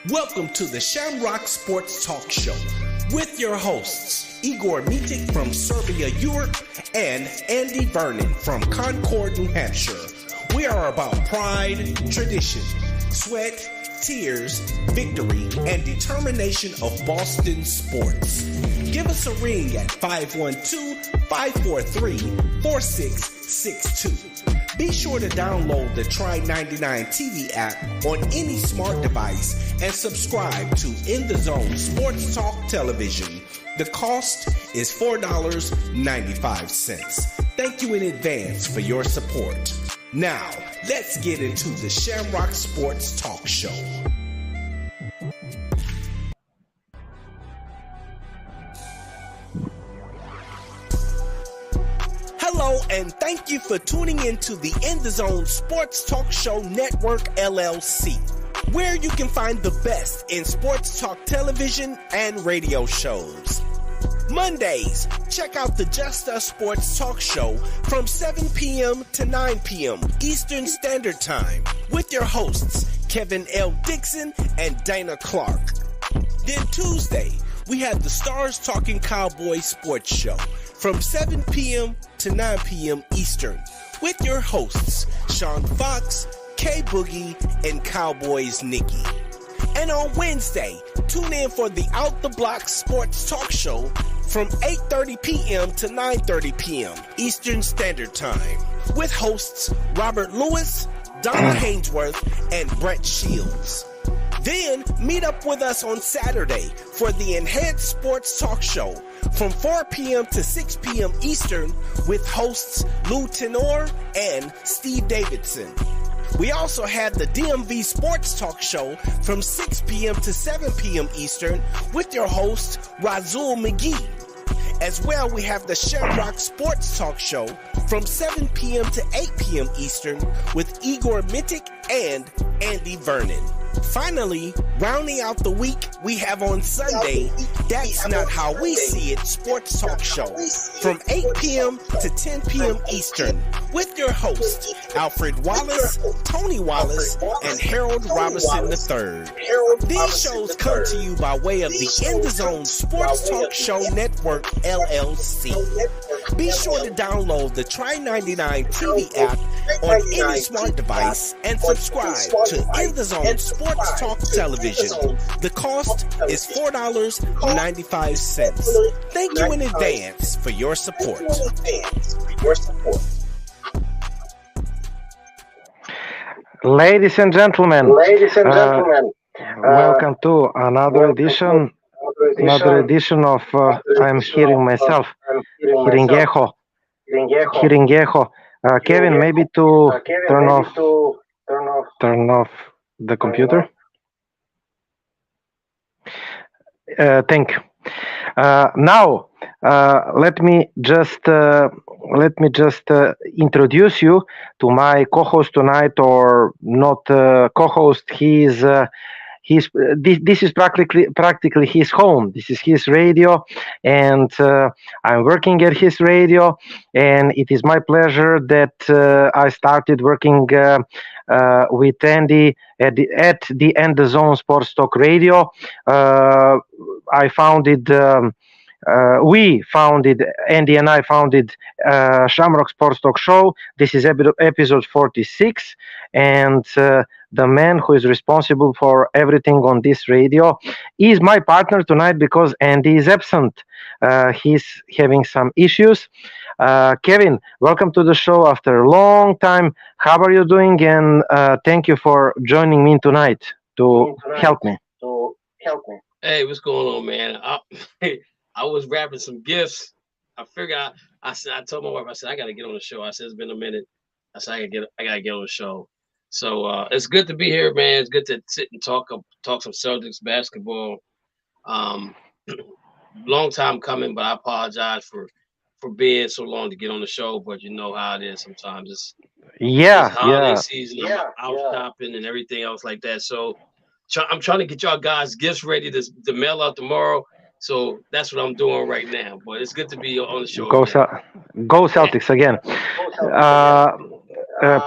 Welcome to the Shamrock Sports Talk Show with your hosts, Igor&Andy from Serbia, Europe, and Andy Vernon from Concord, New Hampshire. We are about pride, tradition, sweat, tears, victory, and determination of Boston sports. Give us a ring at 512-543-4662. Be sure to download the Try 99 TV app on any smart device and subscribe to In the Zone Sports Talk Television. The cost is $4.95. Thank you in advance for your support. Now, let's get into the Shamrock Sports Talk Show. Hello, and thank you for tuning into the In the Zone Sports Talk Show Network, LLC, where you can find the best in sports talk television and radio shows. Mondays, check out the Just Us Sports Talk Show from 7 p.m. to 9 p.m. Eastern Standard Time with your hosts, Kevin L. Dixon and Dana Clark. Then Tuesday, we have the Stars Talking Cowboys Sports Show from 7 p.m. to 9 p.m. Eastern with your hosts, Sean Fox, K Boogie, and Cowboys Nikki. And on Wednesday, tune in for the Out the Block Sports Talk Show from 8:30 p.m. to 9:30 p.m. Eastern Standard Time with hosts Robert Lewis, Donna Hainsworth, and Brett Shields. Then meet up with us on Saturday for the Enhanced Sports Talk Show from 4 p.m. to 6 p.m. Eastern with hosts Lou Tenor and Steve Davidson. We also have the DMV Sports Talk Show from 6 p.m. to 7 p.m. Eastern with your host Razul McGee. As well, we have the Shamrock Sports Talk Show from 7 p.m. to 8 p.m. Eastern with Igor&Andy and Andy Vernon. Finally, rounding out the week, we have on Sunday, That's Not How We See It Sports Talk Show from 8 p.m. to 10 p.m. Eastern with your hosts, Alfred Wallace, Tony Wallace, and Harold Robinson III. These shows come to you by way of the In the Zone Sports Talk Show Network, LLC. Be sure to download the Try 99 TV app on any smart device and subscribe to In the Zone Sports Talk Television. The cost is $4.95. Thank you in advance for your support. Ladies and gentlemen, welcome to another edition of I'm hearing myself, hearing echo. Kevin, maybe to turn off the computer. Thank you. Now, let me just introduce you to my co-host tonight, or not co-host. This is practically his home. This is his radio, and I'm working at his radio. And it is my pleasure that I started working with Andy at the End the Zone Sports Talk Radio. I founded. We founded, Andy and I founded Shamrock Sports Talk Show. This is episode 46, and the man who is responsible for everything on this radio is my partner tonight because Andy is absent. He's having some issues. Kevin, welcome to the show after a long time. How are you doing? And thank you for joining me tonight to help me. Hey, what's going on, man? I was wrapping some gifts. I figured I told my wife, I said, I gotta get on the show. I said, it's been a minute. I said, I gotta get on the show. So it's good to be here, man. It's good to sit and talk some Celtics basketball. Long time coming, but I apologize for being so long to get on the show. But you know how it is sometimes. It's holiday season. I'm out shopping and everything else like that. So I'm trying to get y'all guys gifts ready to mail out tomorrow. So that's what I'm doing right now. But it's good to be on the show. Go Celtics again.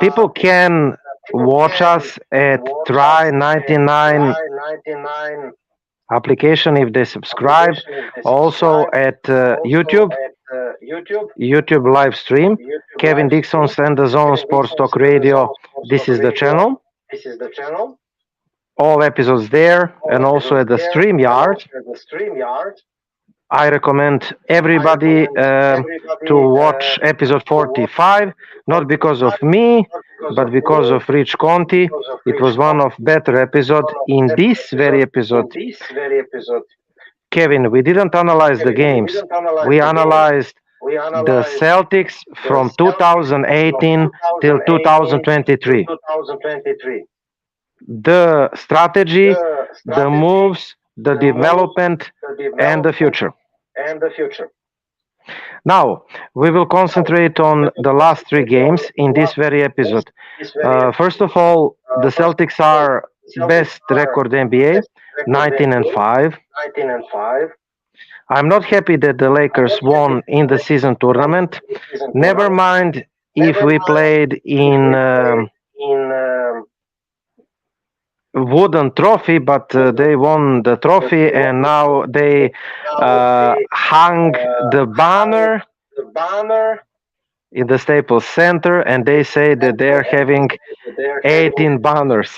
People can watch us at Try99 application if they subscribe. Also at YouTube live stream. Kevin Dixon's and the Zone Sports Talk Radio. This is the channel. All episodes there, and also at the StreamYard. I recommend everybody to watch episode 45, not because of me, but because of Rich Conti. It was one of better episodes. In this very episode, Kevin, we didn't analyze the games. We analyzed the Celtics from 2018 till 2023. The strategy, the moves, the development, and the future. Now, we will concentrate on the last three games in this very episode. First of all, the Celtics are best record NBA, 19-5. I'm not happy that the Lakers won in the season tournament. Never mind if we played in wooden trophy, but they won the trophy, and now they hung the banner in the Staples Center, and they say that they're having 18 banners.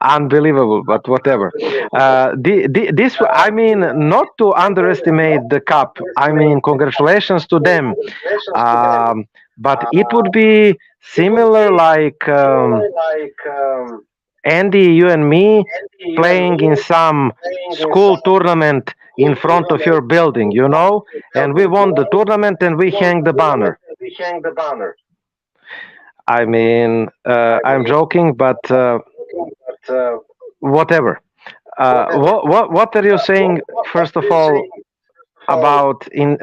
Unbelievable, but whatever. This, I mean, not to underestimate the cup. I mean, congratulations to them. But it would be similar like Andy, you and me playing in some school tournament in front of your building, you know, and we won the tournament and we hang the banner. I mean, I'm joking, but whatever. What are you saying, first of all, about in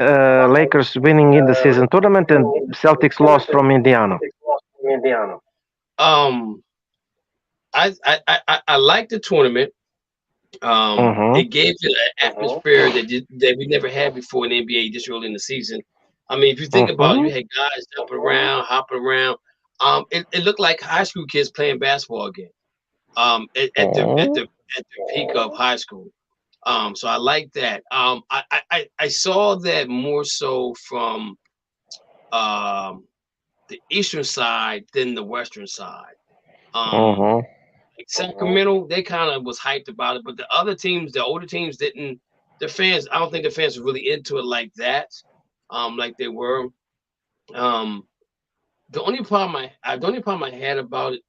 Lakers winning in the season tournament and Celtics lost from Indiana? I like the tournament. It gave it an atmosphere that we never had before in the NBA this early in the season. I mean, if you think about it, you had guys jumping around, hopping around. It looked like high school kids playing basketball again. At the peak of high school. So I like that. I saw that more so from the eastern side than the western side. Like Sacramento, they kind of was hyped about it, but the other teams, the older teams, didn't. The fans, I don't think the fans were really into it like that, like they were. The only problem I had about it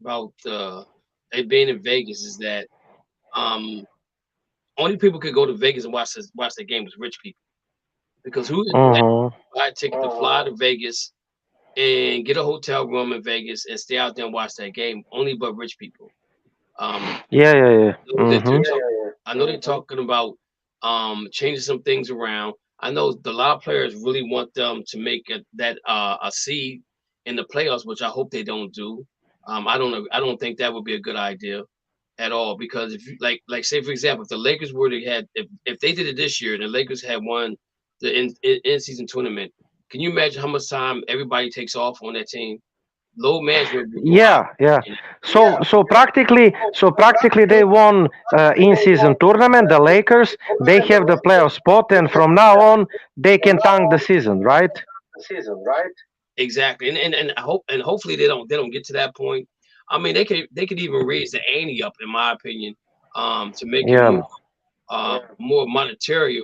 being in Vegas is that only people could go to Vegas and watch the game was rich people, because who buy a ticket to fly to Vegas and get a hotel room in Vegas and stay out there and watch that game? Only but rich people. Yeah. I know they're talking about changing some things around. I know a lot of players really want them to make a seed in the playoffs, which I hope they don't do. I don't think that would be a good idea at all, because if you like say for example, if the Lakers were to had if they did it this year and the Lakers had won the in-season tournament, can you imagine how much time everybody takes off on that team? Low management. Yeah. So practically they won in-season tournament. The Lakers, they have the playoff spot, and from now on they can tank the season, right? Exactly, and I hope hopefully they don't get to that point. I mean, they could even raise the ante up, in my opinion, to make it more monetary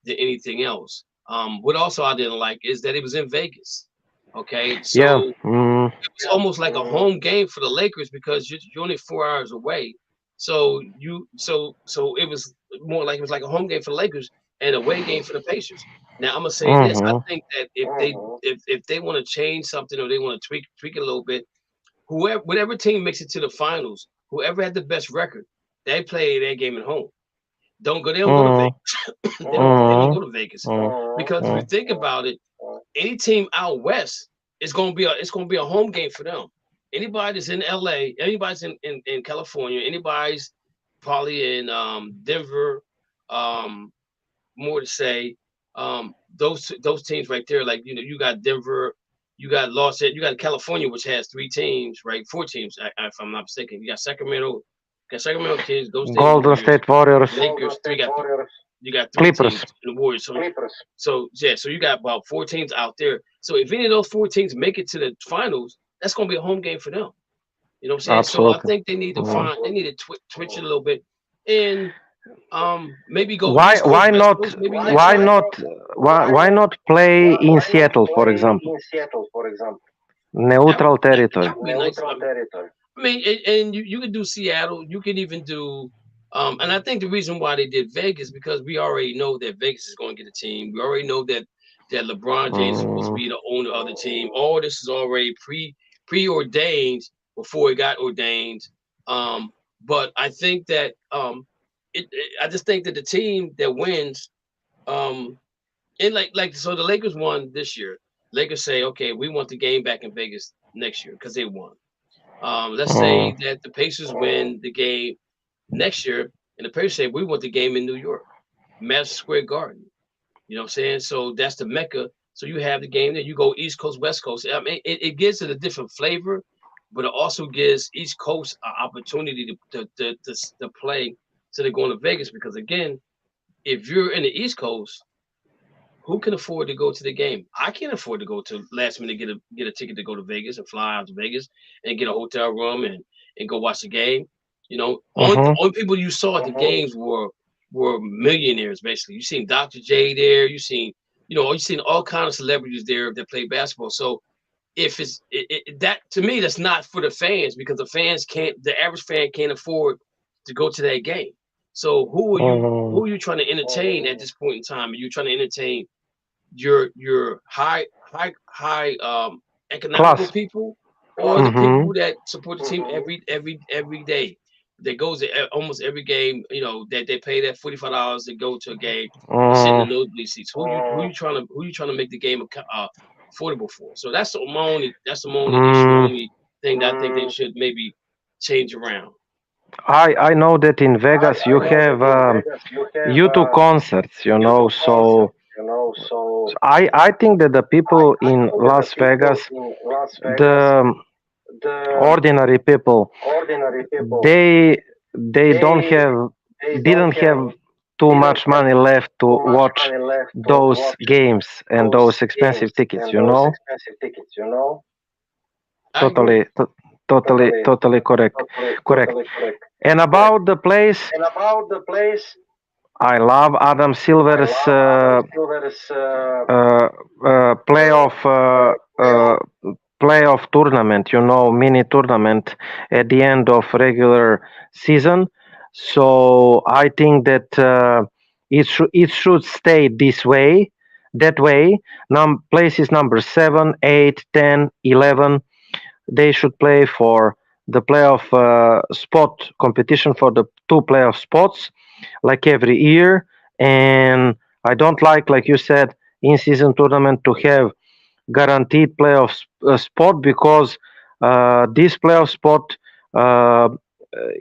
than anything else. What also I didn't like is that it was in Vegas. Okay, so it was almost like a home game for the Lakers, because you're only 4 hours away. So it was more like a home game for the Lakers and a away game for the Pacers. Now I'm gonna say this: I think that if they want to change something, or they want to tweak it a little bit, whatever team makes it to the finals, whoever had the best record, they play their game at home. They don't go to Vegas. They don't go to Vegas, because if you think about it, any team out west is going to be a home game for them. Anybody that's in LA, anybody's in California, anybody's probably in Denver, more to say, those teams right there, like, you know, you got Denver, you got California, which has 3 teams, right? 4 teams, if I'm not mistaken. You got Sacramento Kings, those teams, Golden State Warriors, Lakers, you got 3 Clippers. teams in the Warriors. So you got about 4 teams out there. So if any of those 4 teams make it to the finals, that's going to be a home game for them. You know what I'm saying? Absolutely. So I think they need to twitch it a little bit, and maybe go. Why not play in Seattle, for example? Neutral territory. I mean, and you could do Seattle. You could even do. And I think the reason why they did Vegas because we already know that Vegas is going to get a team. We already know that LeBron James is supposed to be the owner of the team. All this is already preordained before it got ordained. But I think that I just think that the team that wins, and so the Lakers won this year. Lakers say, okay, we want the game back in Vegas next year because they won. Let's say that the Pacers win the game next year, and the Pacers say we want the game in New York, Madison Square Garden. You know what I'm saying? So that's the Mecca. So you have the game there. You go East Coast, West Coast. I mean, it gives it a different flavor, but it also gives East Coast an opportunity to play. So they're going to Vegas because again, if you're in the East Coast, who can afford to go to the game? I can't afford to go to last minute get a ticket to go to Vegas and fly out to Vegas and get a hotel room and go watch the game. You know, only people you saw at the games were millionaires basically. You seen Dr. J there. You seen all kinds of celebrities there that play basketball. So if it's that to me, that's not for the fans because the average fan can't afford to go to that game. So who are you trying to entertain at this point in time? Are you trying to entertain your high economical people or the people that support the team every day? That goes to almost every game, you know, that they pay that $45 to go to a game, sit in the nosebleed seats. Who you trying to make the game affordable for? So that's the only thing that I think they should maybe change around. I know that in Vegas you have U2 concerts, you know, so I think that the people in Las Vegas, the ordinary people, they didn't have too much money left to watch those games and those expensive tickets, you know. Totally correct. And about the place, I love Adam Silver's playoff tournament, you know, mini tournament at the end of regular season. So I think that it should stay that way. Places number 7, 8, 10, 11. They should play for the playoff spot competition for the 2 playoff spots, like every year. And I don't like you said, in-season tournament to have guaranteed playoff spot because this playoff spot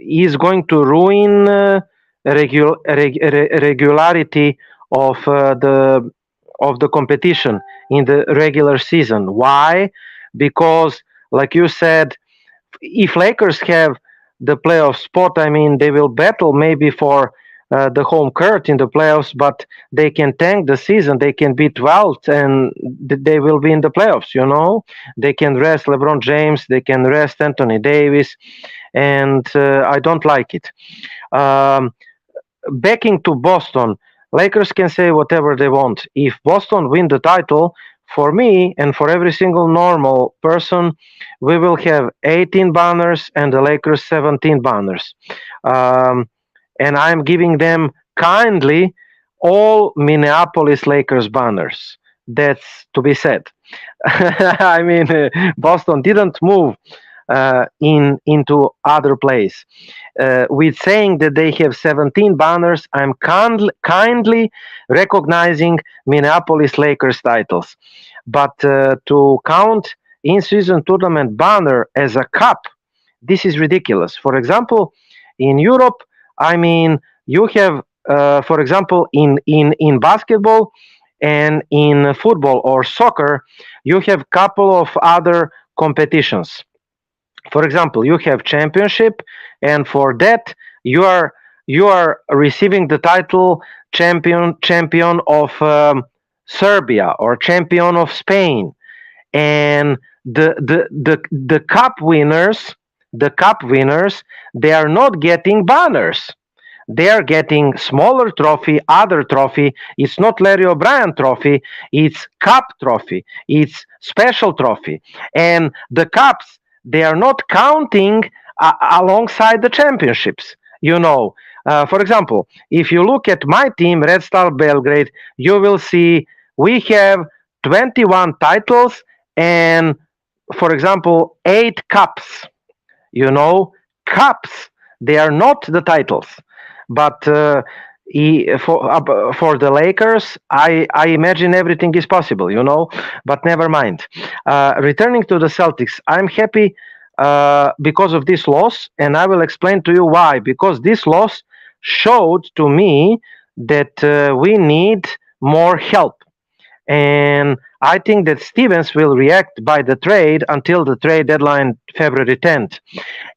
is going to ruin regularity of the competition in the regular season. Why? Because, like you said, if Lakers have the playoff spot, I mean, they will battle maybe for the home court in the playoffs, but they can tank the season. They can be 12th and they will be in the playoffs, you know. They can rest LeBron James. They can rest Anthony Davis. And I don't like it. Backing to Boston, Lakers can say whatever they want. If Boston win the title, for me and for every single normal person, we will have 18 banners and the Lakers 17 banners. And I'm giving them kindly all Minneapolis Lakers banners. That's to be said. I mean, Boston didn't move into other place. With saying that they have 17 banners, I'm kindly recognizing Minneapolis Lakers titles. But to count in-season tournament banner as a cup, this is ridiculous. For example, in Europe, I mean, you have, for example, in basketball, And in football or soccer, you have couple of other competitions. For example, you have championship, and for that you are receiving the title champion of Serbia or champion of Spain. And the cup winners, they are not getting banners. They are getting smaller trophy, other trophy. It's not Larry O'Brien trophy. It's cup trophy. It's special trophy. And the cups, they are not counting alongside the championships. For example, if you look at my team, Red Star Belgrade, you will see we have 21 titles and, for example, 8 cups. you know Cups, they are not the titles. But for the Lakers, I imagine everything is possible. But never mind. Returning to the Celtics, I'm happy because of this loss, and I will explain to you why. Because this loss showed to me that we need more help, and I think that Stevens will react by the trade until the trade deadline, February 10th.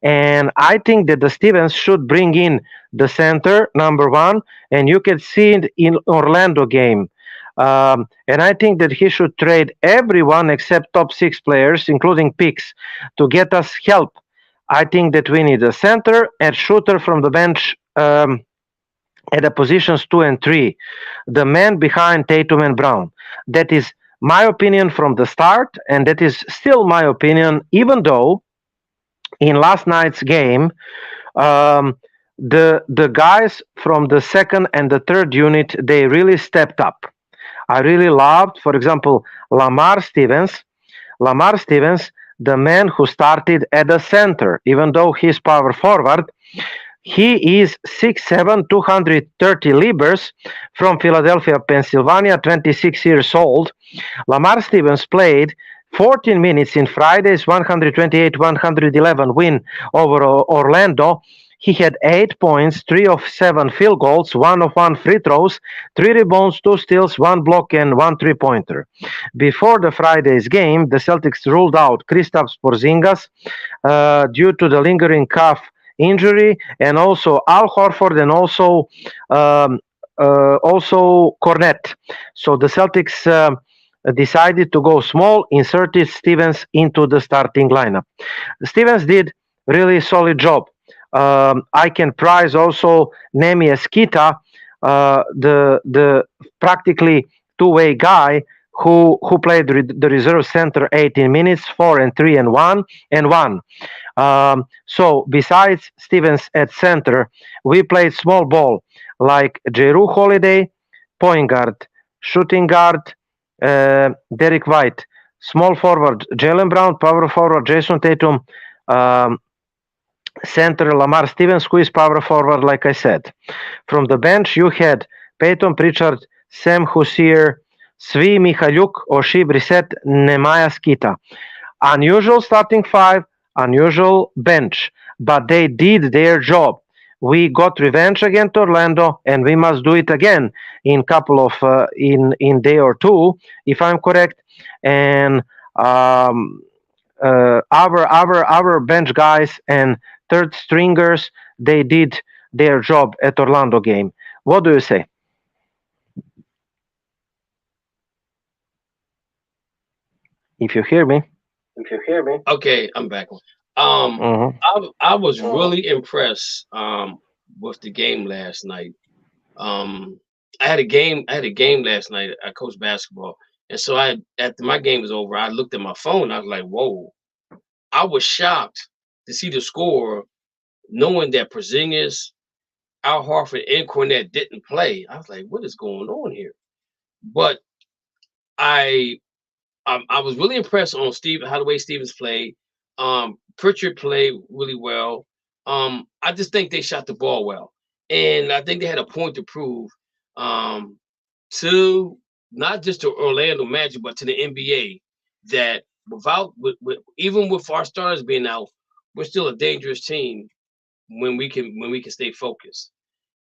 And I think that the Stevens should bring in the center, number one, and you can see it in Orlando game. And I think that he should trade everyone except top 6 players, including picks, to get us help. I think that we need a center and shooter from the bench at the positions 2 and 3, the man behind Tatum and Brown. That is my opinion from the start, and that is still my opinion, even though in last night's game, um, the guys from the second and the third unit, they really stepped up. I really loved, for example, Lamar Stevens. Lamar Stevens, the man who started at the center, even though he's power forward. He is 6'7", 230 libras, from Philadelphia, Pennsylvania, 26 years old. Lamar Stevens played 14 minutes in Friday's 128-111 win over Orlando. He had 8 points, 3 of 7 field goals, 1 of 1 free throws, 3 rebounds, 2 steals, 1 block, and 1 3-pointer. Before the Friday's game, the Celtics ruled out Kristaps Porzingas due to the lingering calf injury, and also Al Horford, and also Kornet. So the Celtics decided to go small, inserted Stevens into the starting lineup. Stevens did really solid job. I can prize also Neemias Queta, the practically two-way guy who played the reserve center 18 minutes, 4 and 3 and 1 and 1. So besides Stevens at center, we played small ball like Jrue Holiday, point guard, shooting guard, Derek White, small forward Jaylen Brown, power forward Jason Tatum, center Lamar Stevens, who is power forward, like I said. From the bench, you had Peyton Pritchard, Sam Hussein, S1E Mikhailuk, Oshie Brissett, Neemias Queta. Unusual starting 5, unusual bench, but they did their job. We got revenge against Orlando, and we must do it again in couple of in day or two, if I'm correct. And our bench guys and third stringers, they did their job at Orlando game. What do you say? If you hear me. Okay, I'm back. I was really impressed with the game last night. I had a game last night. I coached basketball, and so after my game was over, I looked at my phone. I was like, "Whoa!" I was shocked to see the score, knowing that Porzingas, Al Horford, and Kornet didn't play. I was like, "What is going on here?" But I was really impressed on how the way Stevens played. Pritchard played really well. I just think they shot the ball well, and I think they had a point to prove to not just to Orlando Magic, but to the NBA, that even with our stars being out, we're still a dangerous team when we can stay focused.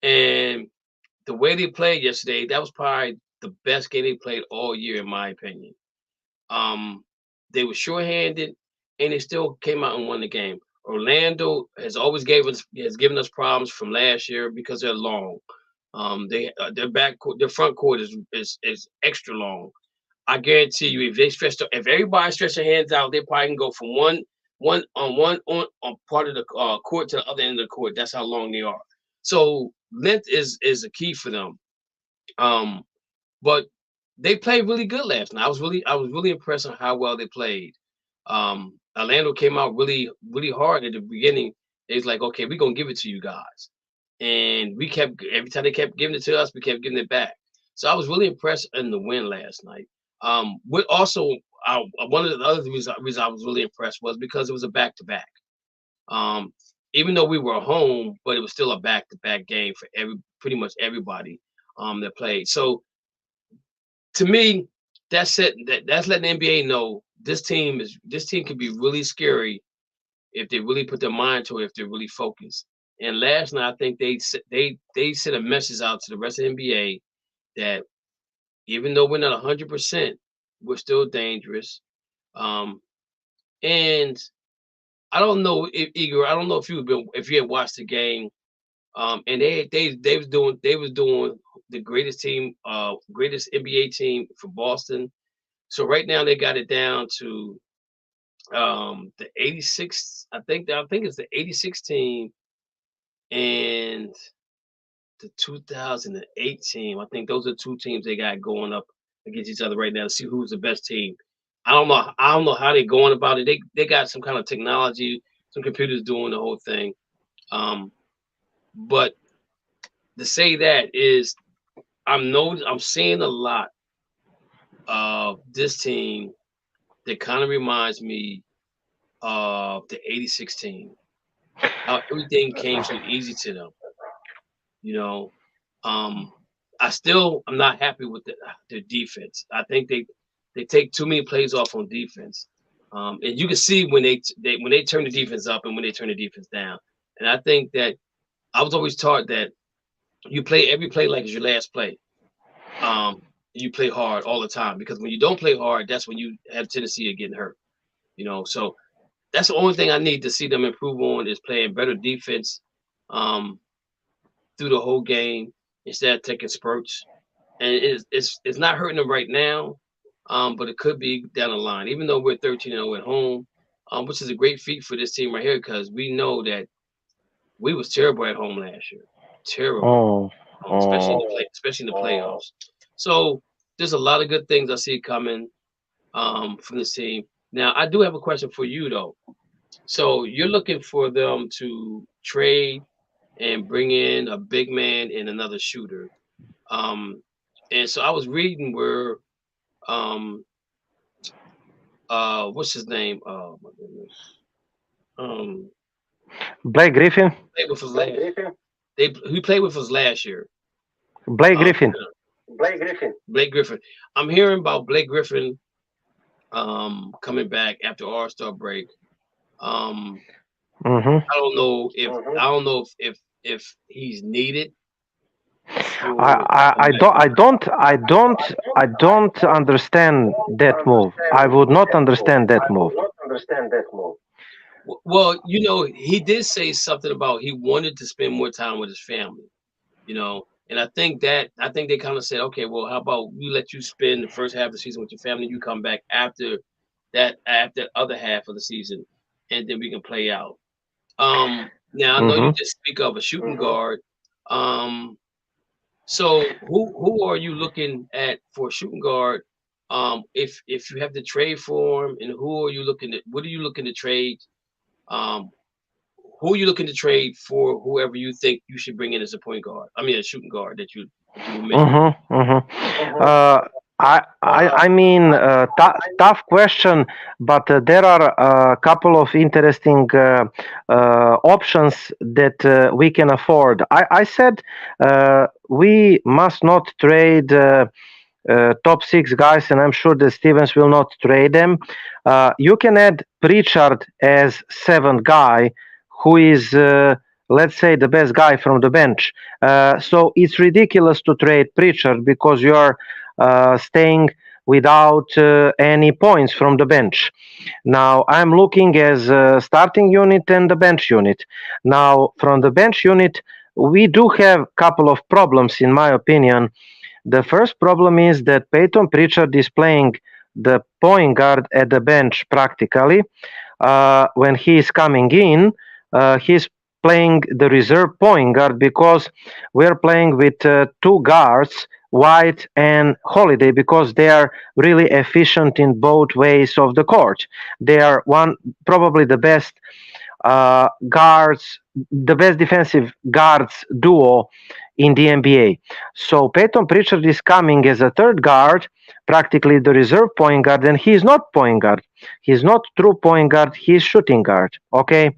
And the way they played yesterday, that was probably the best game they played all year, in my opinion. They were shorthanded, and they still came out and won the game. Orlando has always given us problems from last year because they're long. Their front court is extra long. I guarantee you, if everybody stretch their hands out, they probably can go from one on part of the court to the other end of the court. That's how long they are. So length is a key for them. But they played really good last night. I was really impressed on how well they played. Orlando came out really, really hard at the beginning. It's like, okay, we're gonna give it to you guys. And every time they kept giving it to us, we kept giving it back. So I was really impressed in the win last night. One of the other reasons I was really impressed was because it was a back-to-back. Even though we were home, but it was still a back-to-back game for pretty much everybody that played. So to me, that's letting the NBA know this team can be really scary if they really put their mind to it, if they're really focused. And last night, I think they sent a message out to the rest of the NBA that even though we're not 100%, we're still dangerous. And I don't know, Igor. I don't know if you had watched the game. And they was doing the greatest NBA team for Boston. So right now they got it down to the 86. I think it's the 86 team and the 2008 team. I think those are two teams they got going up against each other right now to see who's the best team. I don't know how they're going about it. They got some kind of technology, some computers doing the whole thing. But to say that is, I'm seeing a lot of this team that kind of reminds me of the 86 team. How everything came so easy to them. I'm not happy with their defense. I think they take too many plays off on defense. And you can see when they turn the defense up and when they turn the defense down. And I think that I was always taught that you play every play like it's your last play. You play hard all the time, because when you don't play hard, that's when you have a tendency of getting hurt. So that's the only thing I need to see them improve on, is playing better defense through the whole game instead of taking spurts. And it's not hurting them right now, but it could be down the line. Even though we're 13-0 at home, which is a great feat for this team right here, because we know that we was terrible at home last year. Terrible. Especially in the playoffs. So there's a lot of good things I see coming from this team. Now, I do have a question for you, though. So you're looking for them to trade and bring in a big man and another shooter. And so I was reading where, what's his name? Oh my goodness. Blake Griffin. He played with us last year. Blake Griffin. Blake Griffin. I'm hearing about Blake Griffin coming back after All-Star break. I don't know if he's needed. I don't understand that move. I would not understand that move. Well, he did say something about he wanted to spend more time with his family, and I think they kind of said, okay, well, how about we let you spend the first half of the season with your family, you come back after that other half of the season, and then we can play out. Now I know you just speak of a shooting guard. So who are you looking at for a shooting guard? If you have to trade for him, and what are you looking to trade? Who are you looking to trade for? Whoever you think you should bring in as a point guard. I mean, a shooting guard that you mentioned. I mean, tough question, but there are a couple of interesting options that we can afford. I said we must not trade top 6 guys, and I'm sure that Stevens will not trade them. You can add Pritchard as 7th guy, who is, let's say, the best guy from the bench. So it's ridiculous to trade Pritchard, because you are staying without any points from the bench. Now I'm looking as a starting unit and the bench unit. Now from the bench unit, we do have a couple of problems, in my opinion. The first problem is that Peyton Pritchard is playing the point guard at the bench practically. When he is coming in, he's playing the reserve point guard because we're playing with two guards, White and Holiday, because they are really efficient in both ways of the court. They are probably the best guards, the best defensive guards duo in the NBA. So Peyton Pritchard is coming as a third guard, practically the reserve point guard, and he's not point guard. He's not true point guard, he's shooting guard. Okay.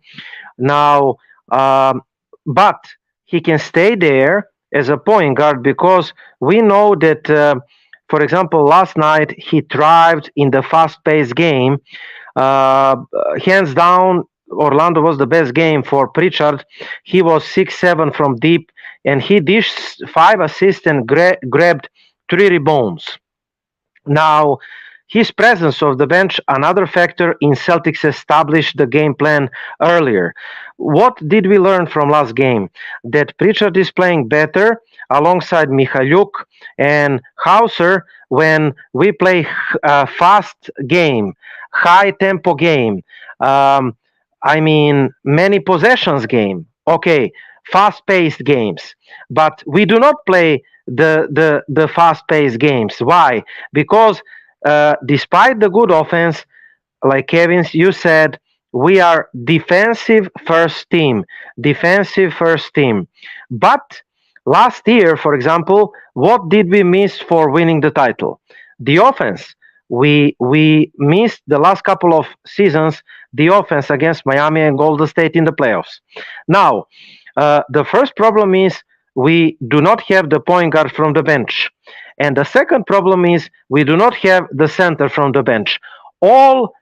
Now, but he can stay there as a point guard because we know that, for example, last night he thrived in the fast-paced game. Hands down, Orlando was the best game for Pritchard. He was 6-7 from deep, and he dished 5 assists and grabbed 3 rebounds. Now, his presence of the bench, another factor in Celtics established the game plan earlier. What did we learn from last game? That Pritchard is playing better alongside Mikhailuk and Hauser when we play a fast game, high tempo game. Many possessions game. Okay, fast-paced games. But we do not play the fast-paced games. Why? Because despite the good offense, like Kevin, you said, we are defensive first team. But last year, for example, what did we miss for winning the title? The offense. We missed the last couple of seasons the offense against Miami and Golden State in the playoffs. Now, the first problem is we do not have the point guard from the bench. And the second problem is we do not have the center from the bench. All,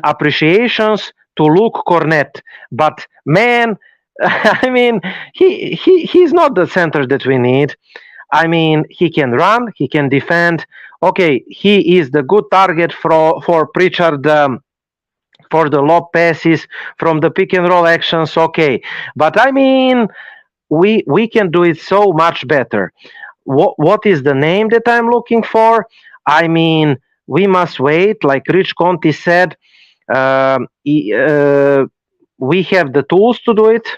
appreciations to Luke Kornet. But man, he's not the center that we need. He can run, he can defend. Okay, he is the good target for Pritchard for the lob passes from the pick and roll actions. Okay, but we can do it so much better. What is the name that I'm looking for? We must wait. Like Rich Conti said, we have the tools to do it.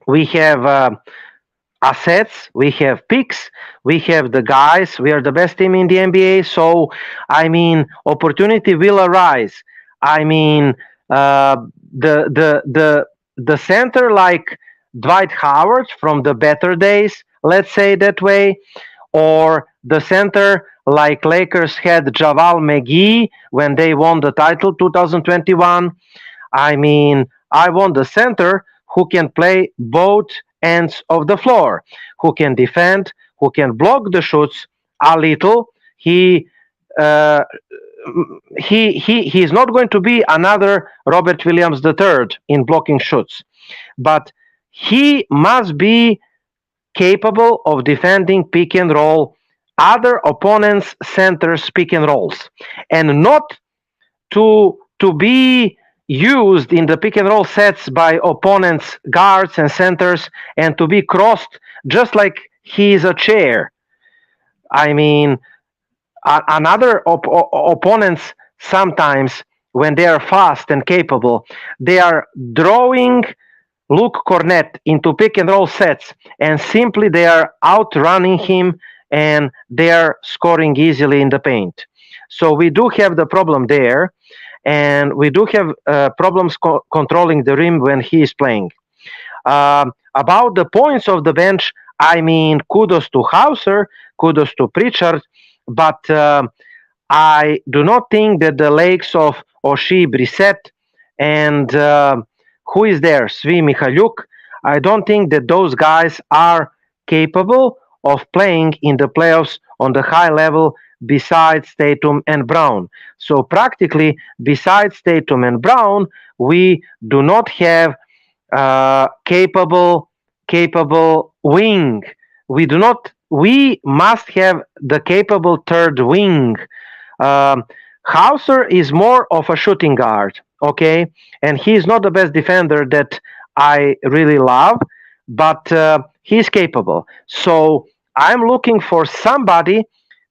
We have assets, we have picks, we have the guys, we are the best team in the NBA, so opportunity will arise. The center like Dwight Howard from the better days, let's say that way, or the center like Lakers had Javal McGee when they won the title 2021. I want the center who can play both ends of the floor, who can defend, who can block the shoots a little. He's not going to be another Robert Williams III in blocking shoots, but he must be capable of defending pick and roll, other opponents' centers pick and rolls, and not to be used in the pick and roll sets by opponents' guards and centers and to be crossed just like he is a chair. Another opponents sometimes, when they are fast and capable, they are drawing Luke Kornet into pick and roll sets and simply they are outrunning him and they are scoring easily in the paint. So we do have the problem there. And we do have problems controlling the rim when he is playing. About the points of the bench, kudos to Hauser, kudos to Pritchard, but I do not think that the likes of Oshie Brissett and who is there, S1E Mikhailuk, I don't think that those guys are capable of playing in the playoffs on the high level besides Tatum and Brown. So practically, besides Tatum and Brown, we do not have capable wing. We do not we must have the capable third wing. Um, Hauser is more of a shooting guard, okay, and he's not the best defender that I really love, but he's capable. So I'm looking for somebody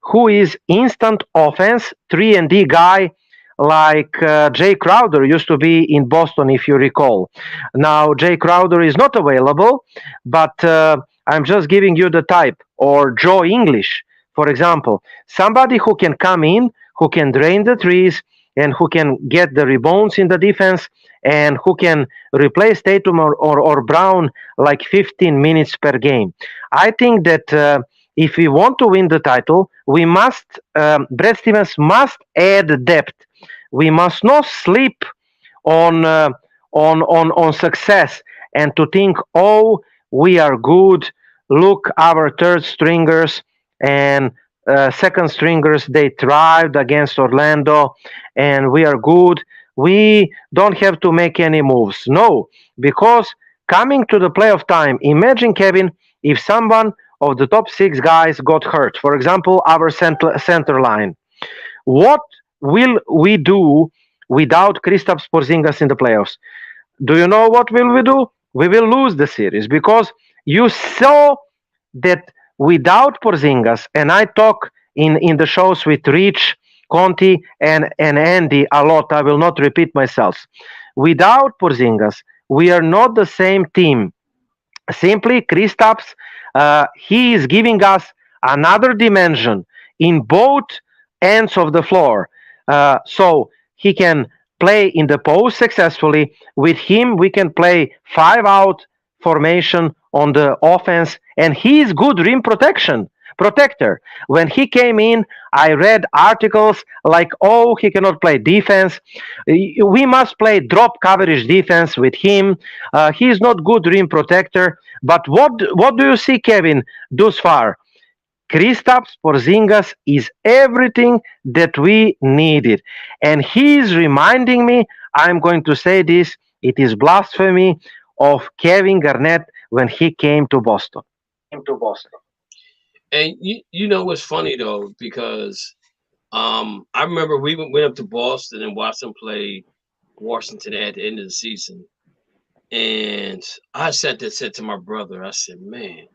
who is instant offense, 3 and D guy, like Jay Crowder used to be in Boston, if you recall. Now Jay Crowder is not available, but I'm just giving you the type. Or Joe English, for example, somebody who can come in, who can drain the threes, and who can get the rebounds in the defense, and who can replace Tatum or Brown like 15 minutes per game. I think that if we want to win the title, we must, Brad Stevens must add depth. We must not sleep on on success and to think, oh, we are good. Look, our third stringers and second stringers, they thrived against Orlando, and we are good. We don't have to make any moves. No, because coming to the playoff time, imagine, Kevin, if someone of the top six guys got hurt. For example, our center line. What will we do without Kristaps Porzingas in the playoffs? Do you know what will we do? We will lose the series because you saw that without Porzingas, and I talk in the shows with Rich, Conti, and Andy a lot. I will not repeat myself. Without Porzingas, we are not the same team. Simply, Kristaps, he is giving us another dimension in both ends of the floor. So he can play in the post successfully. With him, we can play 5 out formation on the offense, and he is good rim protector. When he came in, I read articles like, oh, he cannot play defense. We must play drop coverage defense with him. He is not good rim protector. But what do you see, Kevin, thus far? Kristaps Porzingas is everything that we needed. And he is reminding me, I'm going to say this, it is blasphemy, of Kevin Garnett when he came to Boston. And you know what's funny though, because I remember we went up to Boston and watched them play Washington at the end of the season. And I said to my brother, I said, man,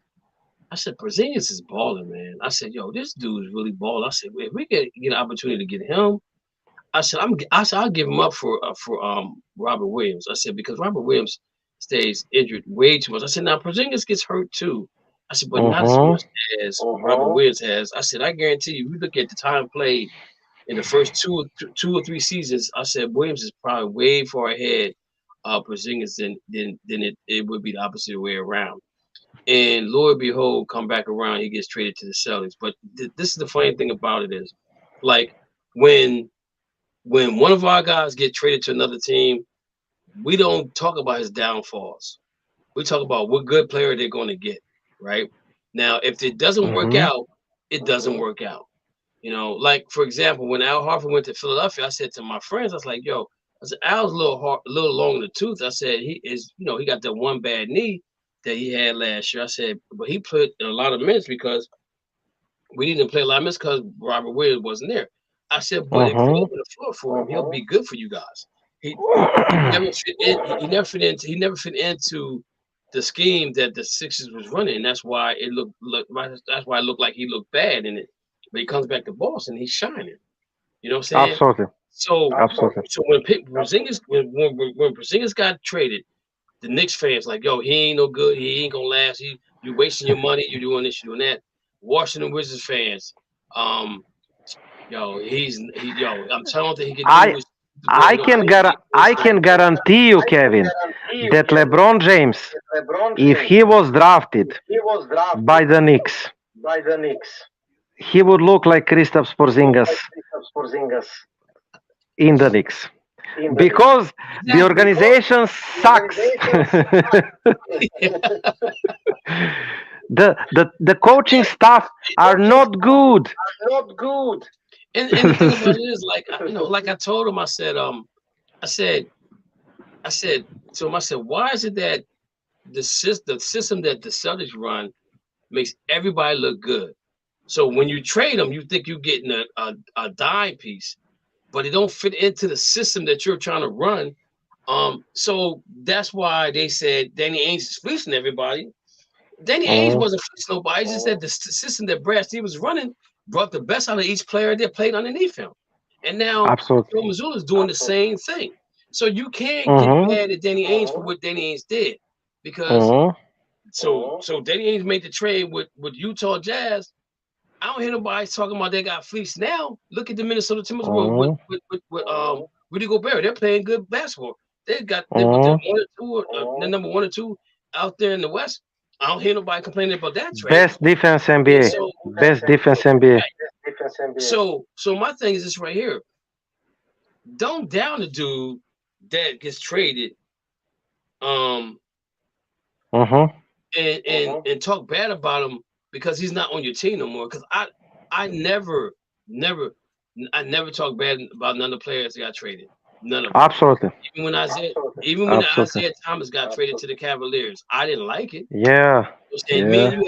I said, Porzingis is balling, man. I said, yo, this dude is really balling. I said, if we get an opportunity to get him, I said, I'll give him up for Robert Williams. I said, because Robert Williams stays injured way too much. I said, now Porzingis gets hurt too. I said, but not as much as Robert Williams has. I said, I guarantee you, we look at the time played in the first two or three seasons. I said, Williams is probably way far ahead of Porzingis than it would be the opposite way around. And Lord behold, come back around, he gets traded to the Celtics. But this is the funny thing about it is, like when one of our guys get traded to another team, we don't talk about his downfalls. We talk about what good player they're going to get. Right now, if it doesn't work out, it doesn't work out. You know, like for example, when Al Horford went to Philadelphia, I said to my friends, I was like, "Yo, I said Al's a little long in the tooth." I said he is, you know, he got that one bad knee that he had last year. I said, but he put in a lot of minutes because we didn't play a lot of minutes because Robert Williams wasn't there. I said, but if you open the floor for him, he'll be good for you guys. He never fit in. He never fit into the scheme that the Sixers was running, and that's why it looked like he looked bad in it. But he comes back to Boston, he's shining. You know what I'm saying? Absolutely. So when Porzingis got traded, the Knicks fans like, yo, he ain't no good, he ain't gonna last. You wasting your money, you doing this, you doing that. Washington Wizards fans, I'm telling you, he can do. I can guarantee you, Kevin, that LeBron James, if he was drafted by the Knicks, he would look like Kristaps Porzingas in the Knicks. Because the organization sucks. The coaching staff are not good. And the thing about it is, like, like I told him, I said, why is it that the system that the Celtics run makes everybody look good. So when you trade them, you think you're getting a dime piece, but it don't fit into the system that you're trying to run. So that's why they said Danny Ainge is fleecing everybody. Danny Ainge wasn't fleecing nobody. He just said the system that Brad Stevens was running brought the best out of each player that played underneath him. And now Joe Mazzulla is doing the same thing. So you can't get mad at Danny Ainge for what Danny Ainge did, because so Danny Ainge made the trade with Utah Jazz. I don't hear nobody talking about they got fleeced now. Look at the Minnesota Timberwolves with Rudy Gobert. They're playing good basketball. They got the number 1 or 2 out there in the West. I don't hear nobody complaining about that trade. Best defense NBA. Best defense NBA. So my thing is this right here. Don't down the dude that gets traded. And talk bad about him because he's not on your team no more. Because I never talk bad about none of the players that got traded. None of them. Absolutely. Even when Isaiah Thomas got traded to the Cavaliers, I didn't like it. Yeah. And me and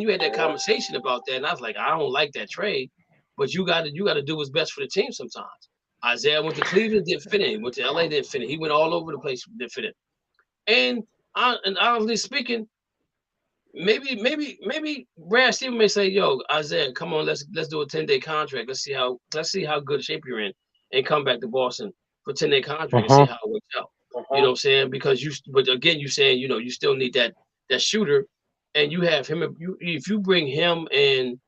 you had that conversation about that, and I was like, I don't like that trade, but you got to do what's best for the team sometimes. Isaiah went to Cleveland, didn't fit in. Went to LA, didn't fit in. He went all over the place, didn't fit in. And honestly speaking, maybe Brad Stevens may say, "Yo, Isaiah, come on, let's do a 10-day contract. Let's see how good shape you're in, and come back to Boston for 10-day contract and see how it works out." You know what I'm saying? Because but again, you saying you still need that shooter, and you have him. If you bring him and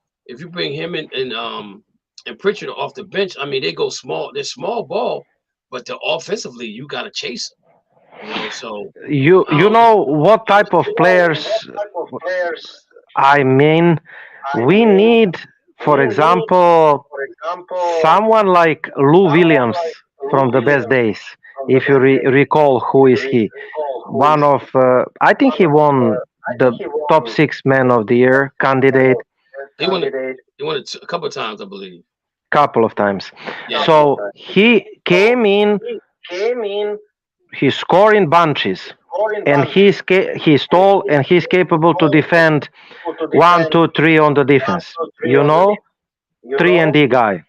Pritchard off the bench, I mean they go small. They're small ball, but they're offensively you got to chase them. So you know what type of players I mean, we need, for example, someone like Lou Williams from the best days. If you recall, who is he? One of I think he won the top 6 man of the year candidate. He won it a couple of times, I believe. Couple of times. Yeah. So he came in. He scored in bunches, and he's tall and he's capable to defend 1, 2, 3 on the defense. 3-and-D guy.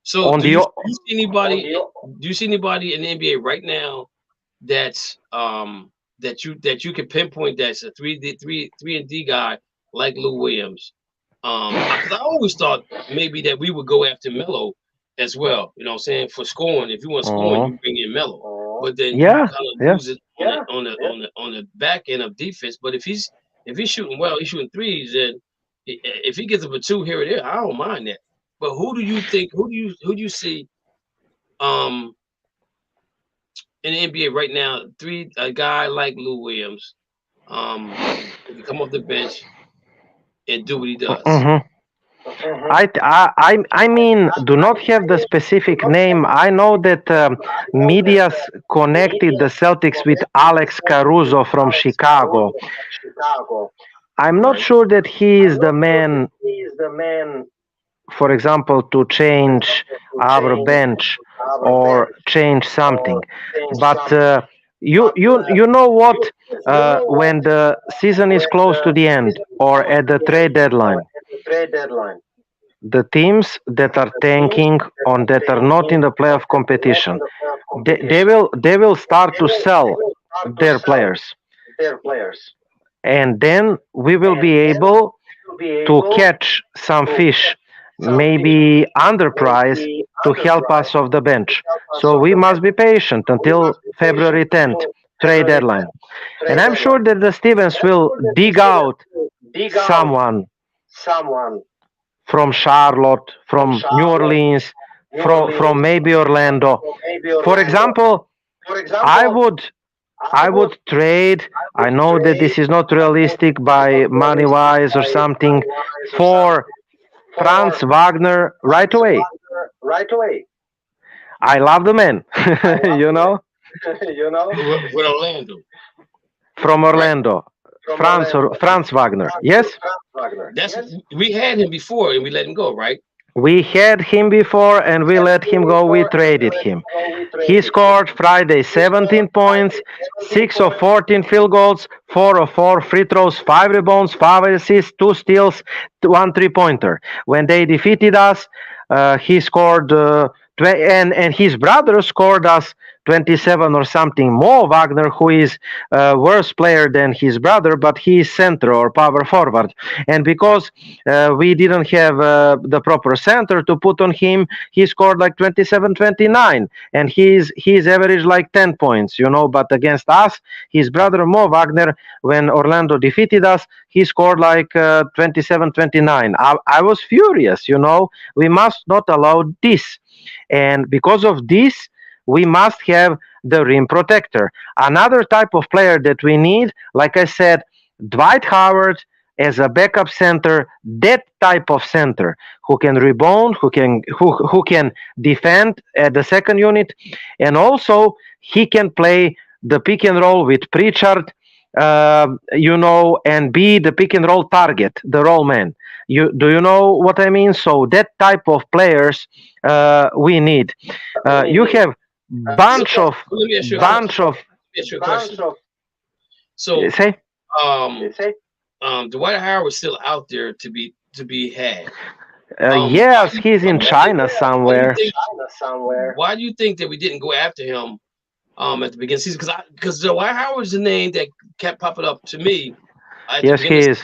So do you see anybody in the NBA right now that's that you can pinpoint that's a 3-and-D guy like Lou Williams? Because I always thought maybe that we would go after Melo as well, you know what I'm saying, for scoring. If you want scoring, you bring in Melo. But then you kind of lose it on the back end of defense. But if he's shooting well, he's shooting threes, and if he gets up a 2 here or there, I don't mind that. But who do you think? Who do you see? In the NBA right now, a guy like Lou Williams, if you come off the bench and do what he does. I mean, do not have the specific name. I know that media's connected the Celtics with Alex Caruso from Chicago. I'm not sure that he is the man, for example, to change our bench or change something. But you know what? When the season is close to the end or at the trade deadline, the teams that are tanking or that are not in the playoff competition, they will start to sell their players, and then we will be able to catch some fish, maybe underpriced, to help us off the bench. So we must be patient until February 10th, trade deadline. And I'm sure that the Stevens will dig out someone from Charlotte, from New Orleans, from maybe Orlando. For example, I would trade, I know that this is not realistic by money-wise or something, for Franz Wagner right away. I love the man, With Orlando. From Orlando. Franz Wagner. Yes? We had him before and we let him go, right? We had him before and we let him go. We traded him. He scored Friday 17 points, 6 of 14 field goals, 4 of 4 free throws, 5 rebounds, 5 assists, 2 steals, 1 three-pointer. When they defeated us, he scored, and his brother scored us 27 or something. Mo Wagner, who is a worse player than his brother, but he is center or power forward. And because we didn't have the proper center to put on him, he scored like 27, 29. And he's averaged like 10 points, But against us, his brother Mo Wagner, when Orlando defeated us, he scored like 27, 29. I was furious, We must not allow this. And because of this, we must have the rim protector. Another type of player that we need, like I said, Dwight Howard as a backup center, that type of center who can rebound, who can defend at the second unit, and also he can play the pick and roll with Pritchard, and be the pick and roll target, the roll man. Do you know what I mean? So that type of players we need. You have bunch of. So say. Dwight Howard was still out there to be had. Yes, he's in China somewhere. Why do you think that we didn't go after him at the beginning of the season? Because Dwight Howard's the name that kept popping up to me. Yes, he is.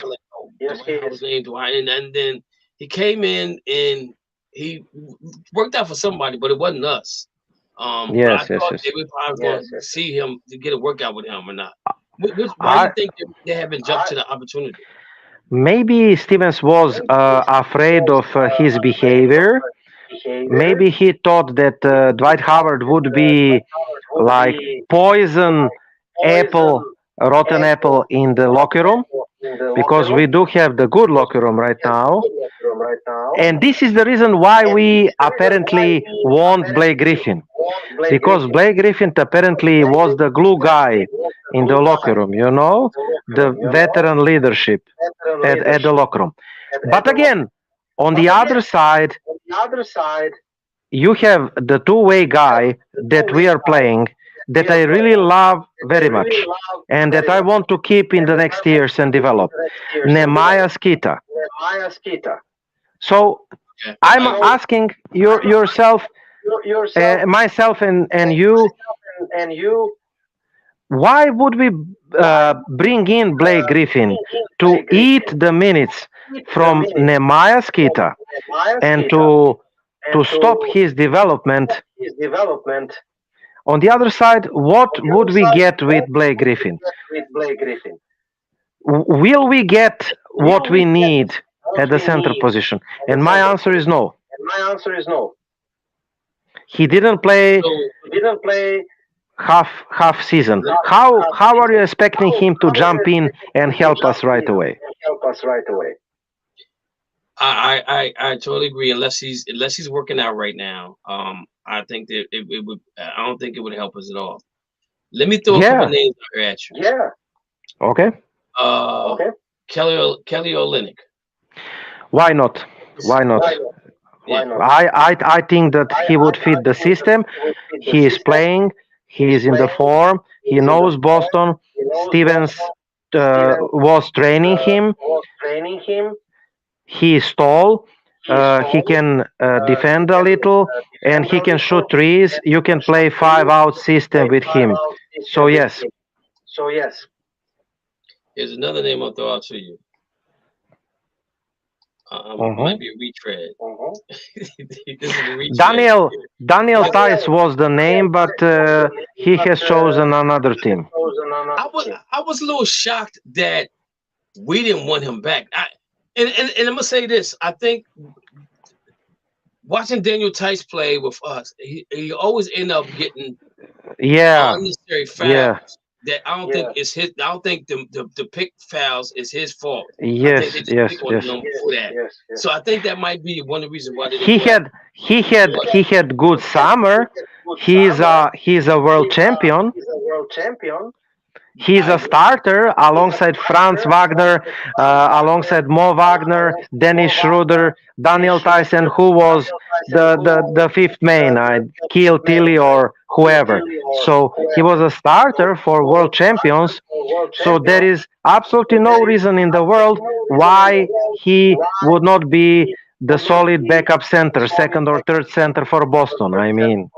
Yes, he is. Named Dwight, and then he came in and he worked out for somebody, but it wasn't us. Yes. They were probably going to see him to get a workout with him or not. Why do you think they haven't jumped to the opportunity? Maybe Stevens was afraid of his behavior. Maybe he thought that Dwight Howard would be like poison apple, rotten apple in the locker room, because we do have the good locker room right now. And this is the reason why we apparently want Blake Griffin. Because Blake Griffin apparently was the glue guy in the locker room, the veteran leadership at the locker room. But again, on the other side, you have the two-way guy that we are playing that I really love very much and that I want to keep in the next years and develop. Nehemiah Skita. So I'm asking myself and you, why would we bring in Blake Griffin to eat the minutes from Nehemiah Skita and to stop his development? On the other side, what would we get with Blake Griffin? Will we get what we need at the center position? And my answer is no. He didn't play half season. How are you expecting him to jump in and help us right away? I totally agree. Unless he's working out right now, I think that it would. I don't think it would help us at all. Let me throw a couple names out here at you. Yeah. Okay. Kelly Olynyk. Why not? I think that he would fit the system. He is playing. He is in the form. He knows Boston. Stevens was training him. He is tall. He can defend a little, and he can shoot threes. You can play 5-out system with him. So yes. Here's another name I'll throw out to you. Might be a retread. Daniel Tice was the name, but he has chosen another team. I was a little shocked that we didn't want him back. And I'm gonna say this: I think watching Daniel Tice play with us, he always end up getting unnecessary fouls. That I don't think is his. I don't think the pick fouls is his fault. Yes. So I think that might be one of the reasons why he had good summer. He's a world champion. He's a starter alongside Franz Wagner, alongside Mo Wagner, Dennis Schroeder, Daniel Tyson, who was the fifth main, Kiel Tilly or whoever. So he was a starter for world champions. So there is absolutely no reason in the world why he would not be the solid backup center, second or third center for Boston. I mean,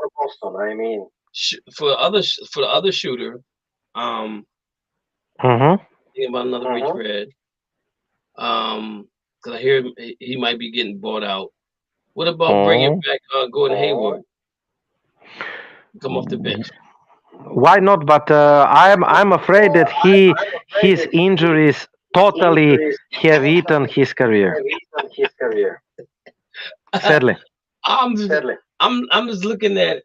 for the other shooter, thinking about another retread. Because I hear he might be getting bought out. What about bringing back Gordon Hayward? Come off the bench. Why not? But I'm afraid that his injuries totally have eaten his career. Sadly. I'm just looking at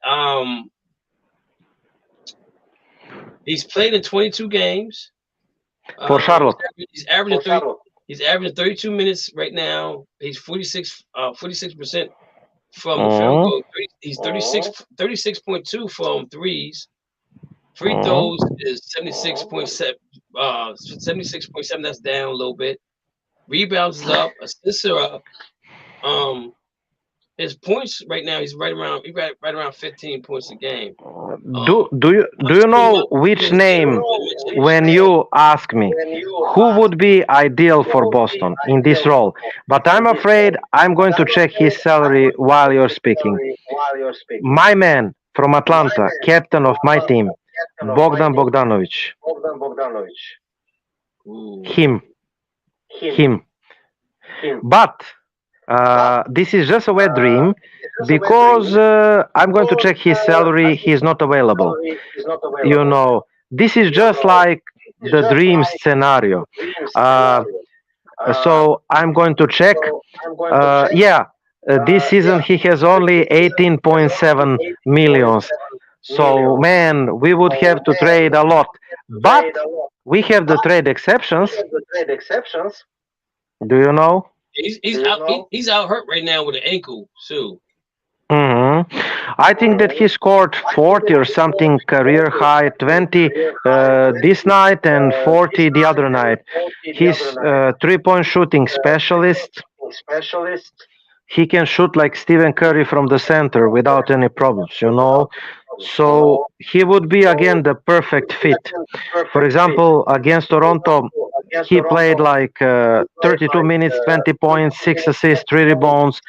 he's played in 22 games for Charlotte. He's averaging 32 minutes right now. He's 46% from the field goal. He's 36.2 from threes. Free throws is 76.7. 76.7. That's down a little bit. Rebounds is up. Assists are up. His points right now, he's right around 15 points a game. Do you know which name? When you ask me, who would be ideal for Boston in this role? But I'm afraid I'm going to check his salary while you're speaking. My man from Atlanta, captain of my team, Bogdan Bogdanovic. Him. But this is just a wet dream because I'm going to check his salary. He's not available. You know, this is just like the dream scenario. So I'm going to check. This season he has only 18.7 millions. So, man, we would have to trade a lot. But we have the trade exceptions. Do you know? He's out hurt right now with an ankle too. I think that he scored 40 or something career high, 20 this night and 40 the other night. He's 3-point shooting specialist. He can shoot like Stephen Curry from the center without any problems, you know. So he would be again the perfect fit. For example, against Toronto, he played like 32 minutes, 20 points, 6 assists, 3 rebounds.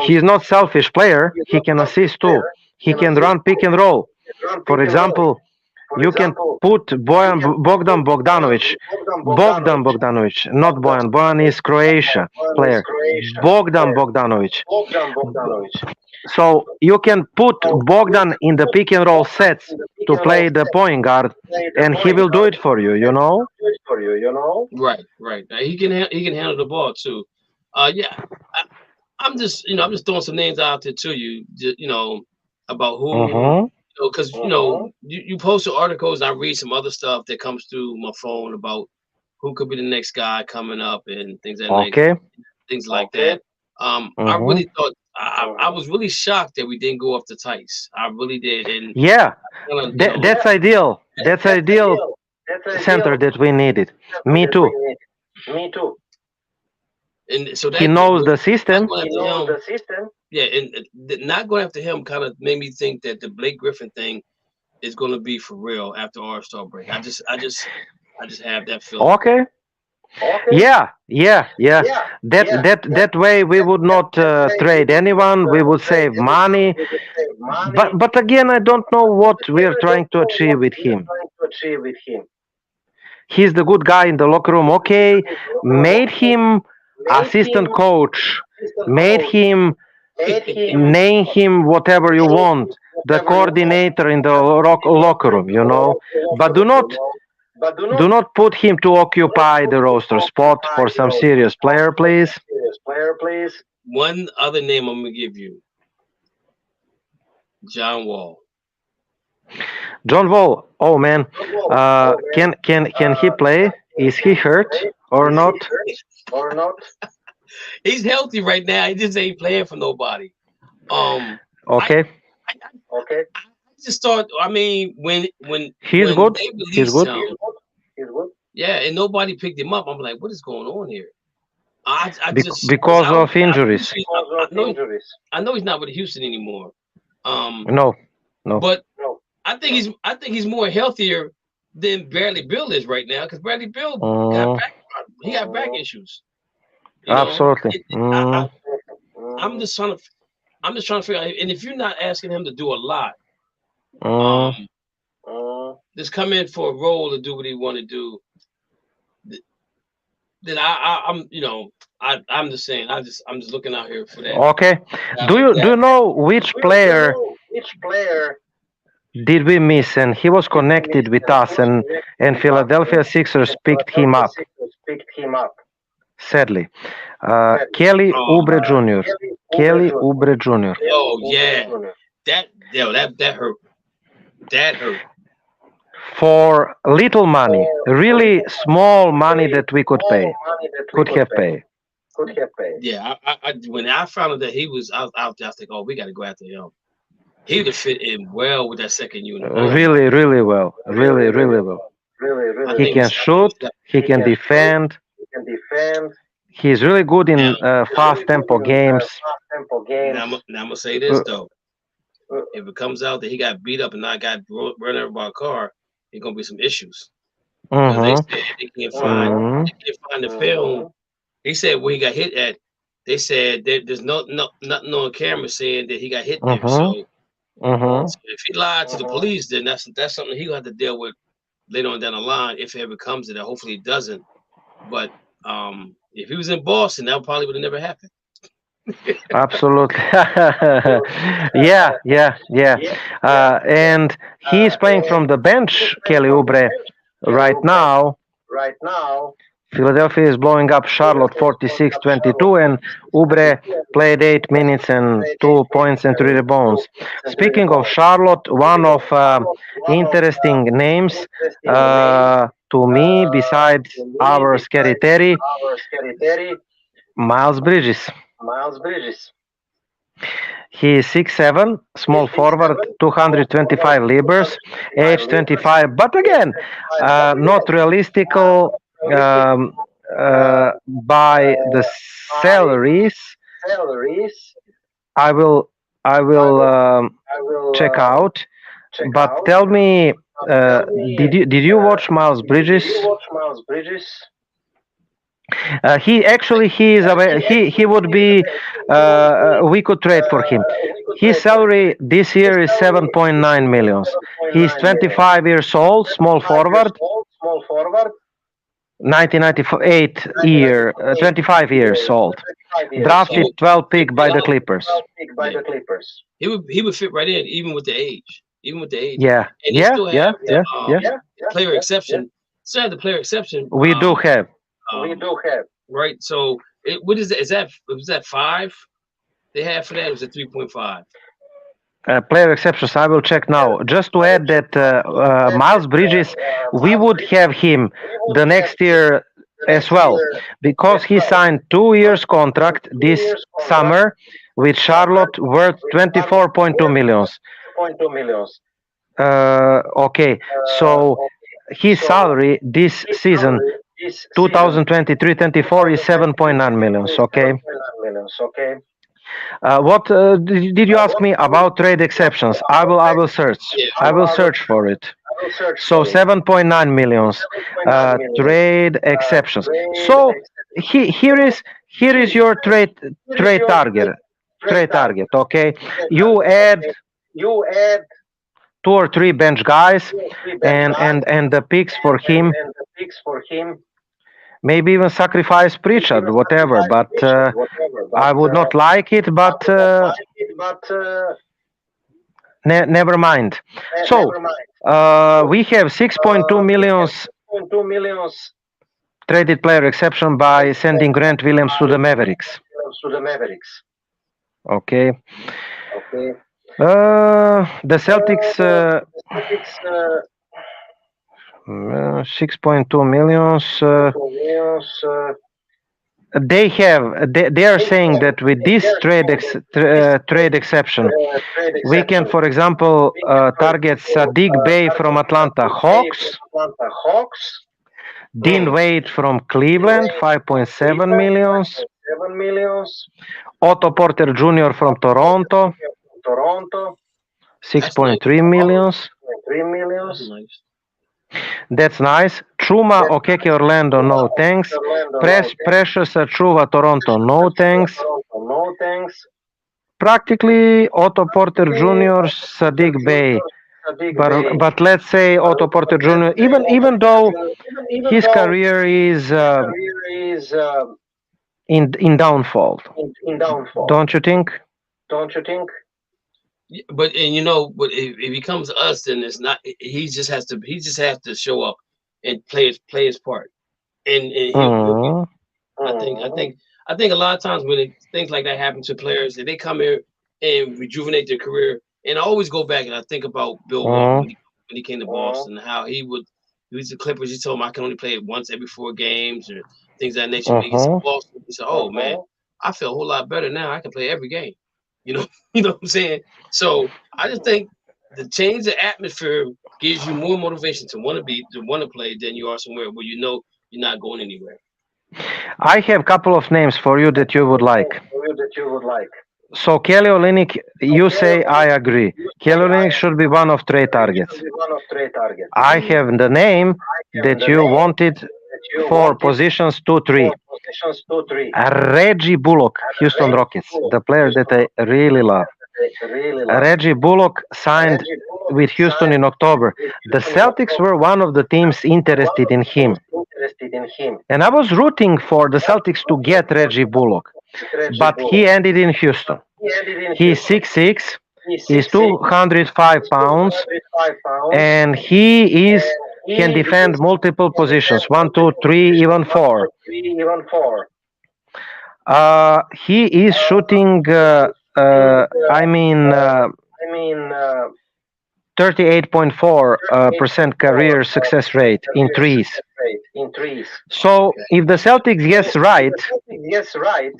He's not selfish player. He can assist too. He can run pick and roll. For example, you can put Bogdan Bogdanovic, not Bojan. Bojan is Croatia player. Bogdan Bogdanovic. So you can put Bogdan in the pick and roll sets to play the point guard, and he will do it for you. You know. Right. He can handle the ball too. I'm just throwing some names out there to you. About who. Because you post the articles, I read some other stuff that comes through my phone about who could be the next guy coming up and things like that. I really thought I was really shocked that we didn't go after Tice. I really did. And that's ideal. That's ideal center that we needed. Me too. And so he knows the system. Yeah, and not going after him kind of made me think that the Blake Griffin thing is going to be for real after All-Star break. I just have that feeling. Okay. Yeah. That way we would not trade anyone. We would save money. But again, I don't know what we are trying to achieve with him. He's the good guy in the locker room. Okay, made him assistant coach. Made him. Name him whatever you want, the coordinator in the locker room, you know. But do not put him to occupy the roster spot for some serious player, please. One other name I'm gonna give you, John Wall. Oh man, can he play? Is he hurt or not? He's healthy right now. He just ain't playing for nobody. Okay. I just thought. I mean, when he's good. they released He's good. him, yeah, and nobody picked him up. I'm like, what is going on here? Because of injuries. I know he's not with Houston anymore. No. But I think he's more healthier than Bradley Beal is right now, because Bradley Beal got back issues. Absolutely. I'm just trying to figure out. And if you're not asking him to do a lot, just come in for a role to do what he want to do, then I'm just saying. I'm just looking out here for that. Okay. Do you know which player did we miss? And he was connected with us, and Philadelphia Sixers picked him up. Sadly, Kelly Oubre Jr. Kelly Oubre Jr. Oh yeah, that hurt. That hurt. For little money, really small money that we could have paid. Yeah, I when I found out that he was out there, I was like, oh, we got to go after him. He would have fit in well with that second unit. Really well. He can shoot. He can defend. He's really good in fast tempo games. Now I'm gonna say this though: if it comes out that he got beat up and not got run over by a car, there's gonna be some issues. They said they can't find the film. They said where he got hit at. They said there's nothing on camera saying that he got hit there. So if he lied to the police, then that's something he'll have to deal with later on down the line if it ever comes to that. Hopefully it doesn't. But if he was in Boston, that probably would have never happened. Absolutely. yeah. And he's playing from the bench, Kelly Oubre, right now. Philadelphia is blowing up Charlotte 46-22, and Oubre played 8 minutes and 2 points and 3 rebounds. Speaking of Charlotte, one of interesting names to me, besides our Scary Terry, Miles Bridges. He is 6'7", small forward, 225 libras, age 25. But again, not realistical by the salaries. I will check out. But tell me, did you watch Miles Bridges? He would be. We could trade for him. His salary this year is 7.9 million. He's 25 years old, small forward. 1998 year, 25 years old. Drafted 12 pick by the Clippers. He would fit right in, even with the age. Yeah. And player exception. Still have the player exception. We do have. Right. So what is that? Was that 5? They had for that. It was a 3.5. Player exceptions. I will check now. Just to add that Miles Bridges, we would have him the next year as well, because he signed 2 years contract this summer with Charlotte, worth 24.2 millions. Okay, so his salary this season, 2023-24, is 7.9 millions. Okay. What did you ask me about trade exceptions? I will search. I will search for it. So 7.9 millions trade exceptions. So here is your trade target. Okay, you add 2 or 3 bench guys and the picks for him. Maybe even sacrifice Pritchard, whatever. But I would not like it. But never mind. So we have 6.2 millions traded player exception by sending Grant Williams to the Mavericks. Okay. The Celtics 6.2 millions. They are saying that with this trade exception, we can, for example, target Sadiq Bey from Atlanta Hawks, Dean Wade from Cleveland, 5.7 millions, Otto Porter Jr. from Toronto, 6.3 millions. That's nice. Chuma Okeke Orlando, no thanks. Precious Achuva Toronto, no thanks. Practically Otto Porter Jr., Sadiq Bey. But let's say Otto Porter Jr., even though his career is in downfall, don't you think? Yeah, but if he comes to us, then it's not. He just has to show up and play his part, and he'll I think a lot of times when things like that happen to players, and they come here and rejuvenate their career, and I always go back and I think about Bill Walton when he came to Boston, how he was the Clippers. He told him I can only play it once every 4 games or things of that nature. When he gets to Boston, he said, "Oh man, I feel a whole lot better now. I can play every game." You know what I'm saying? So I just think the change of atmosphere gives you more motivation to want to play than you are somewhere where you're not going anywhere. I have a couple of names for you that you would like. So Kelly Olynyk, you say I agree. Kelly Olynyk should be one of trade targets. I have the name that you wanted for positions 2-3. Reggie Bullock, Houston Rockets, the player that I really love. Reggie Bullock signed with Houston in October. The Celtics were one of the teams interested in him. And I was rooting for the Celtics to get Reggie Bullock. But he ended in Houston. He's 6'6", he's 205 pounds, and he can defend multiple positions, 1, 2, 3, even 4. He is shooting 38.4% career success rate in threes. So if the Celtics gets right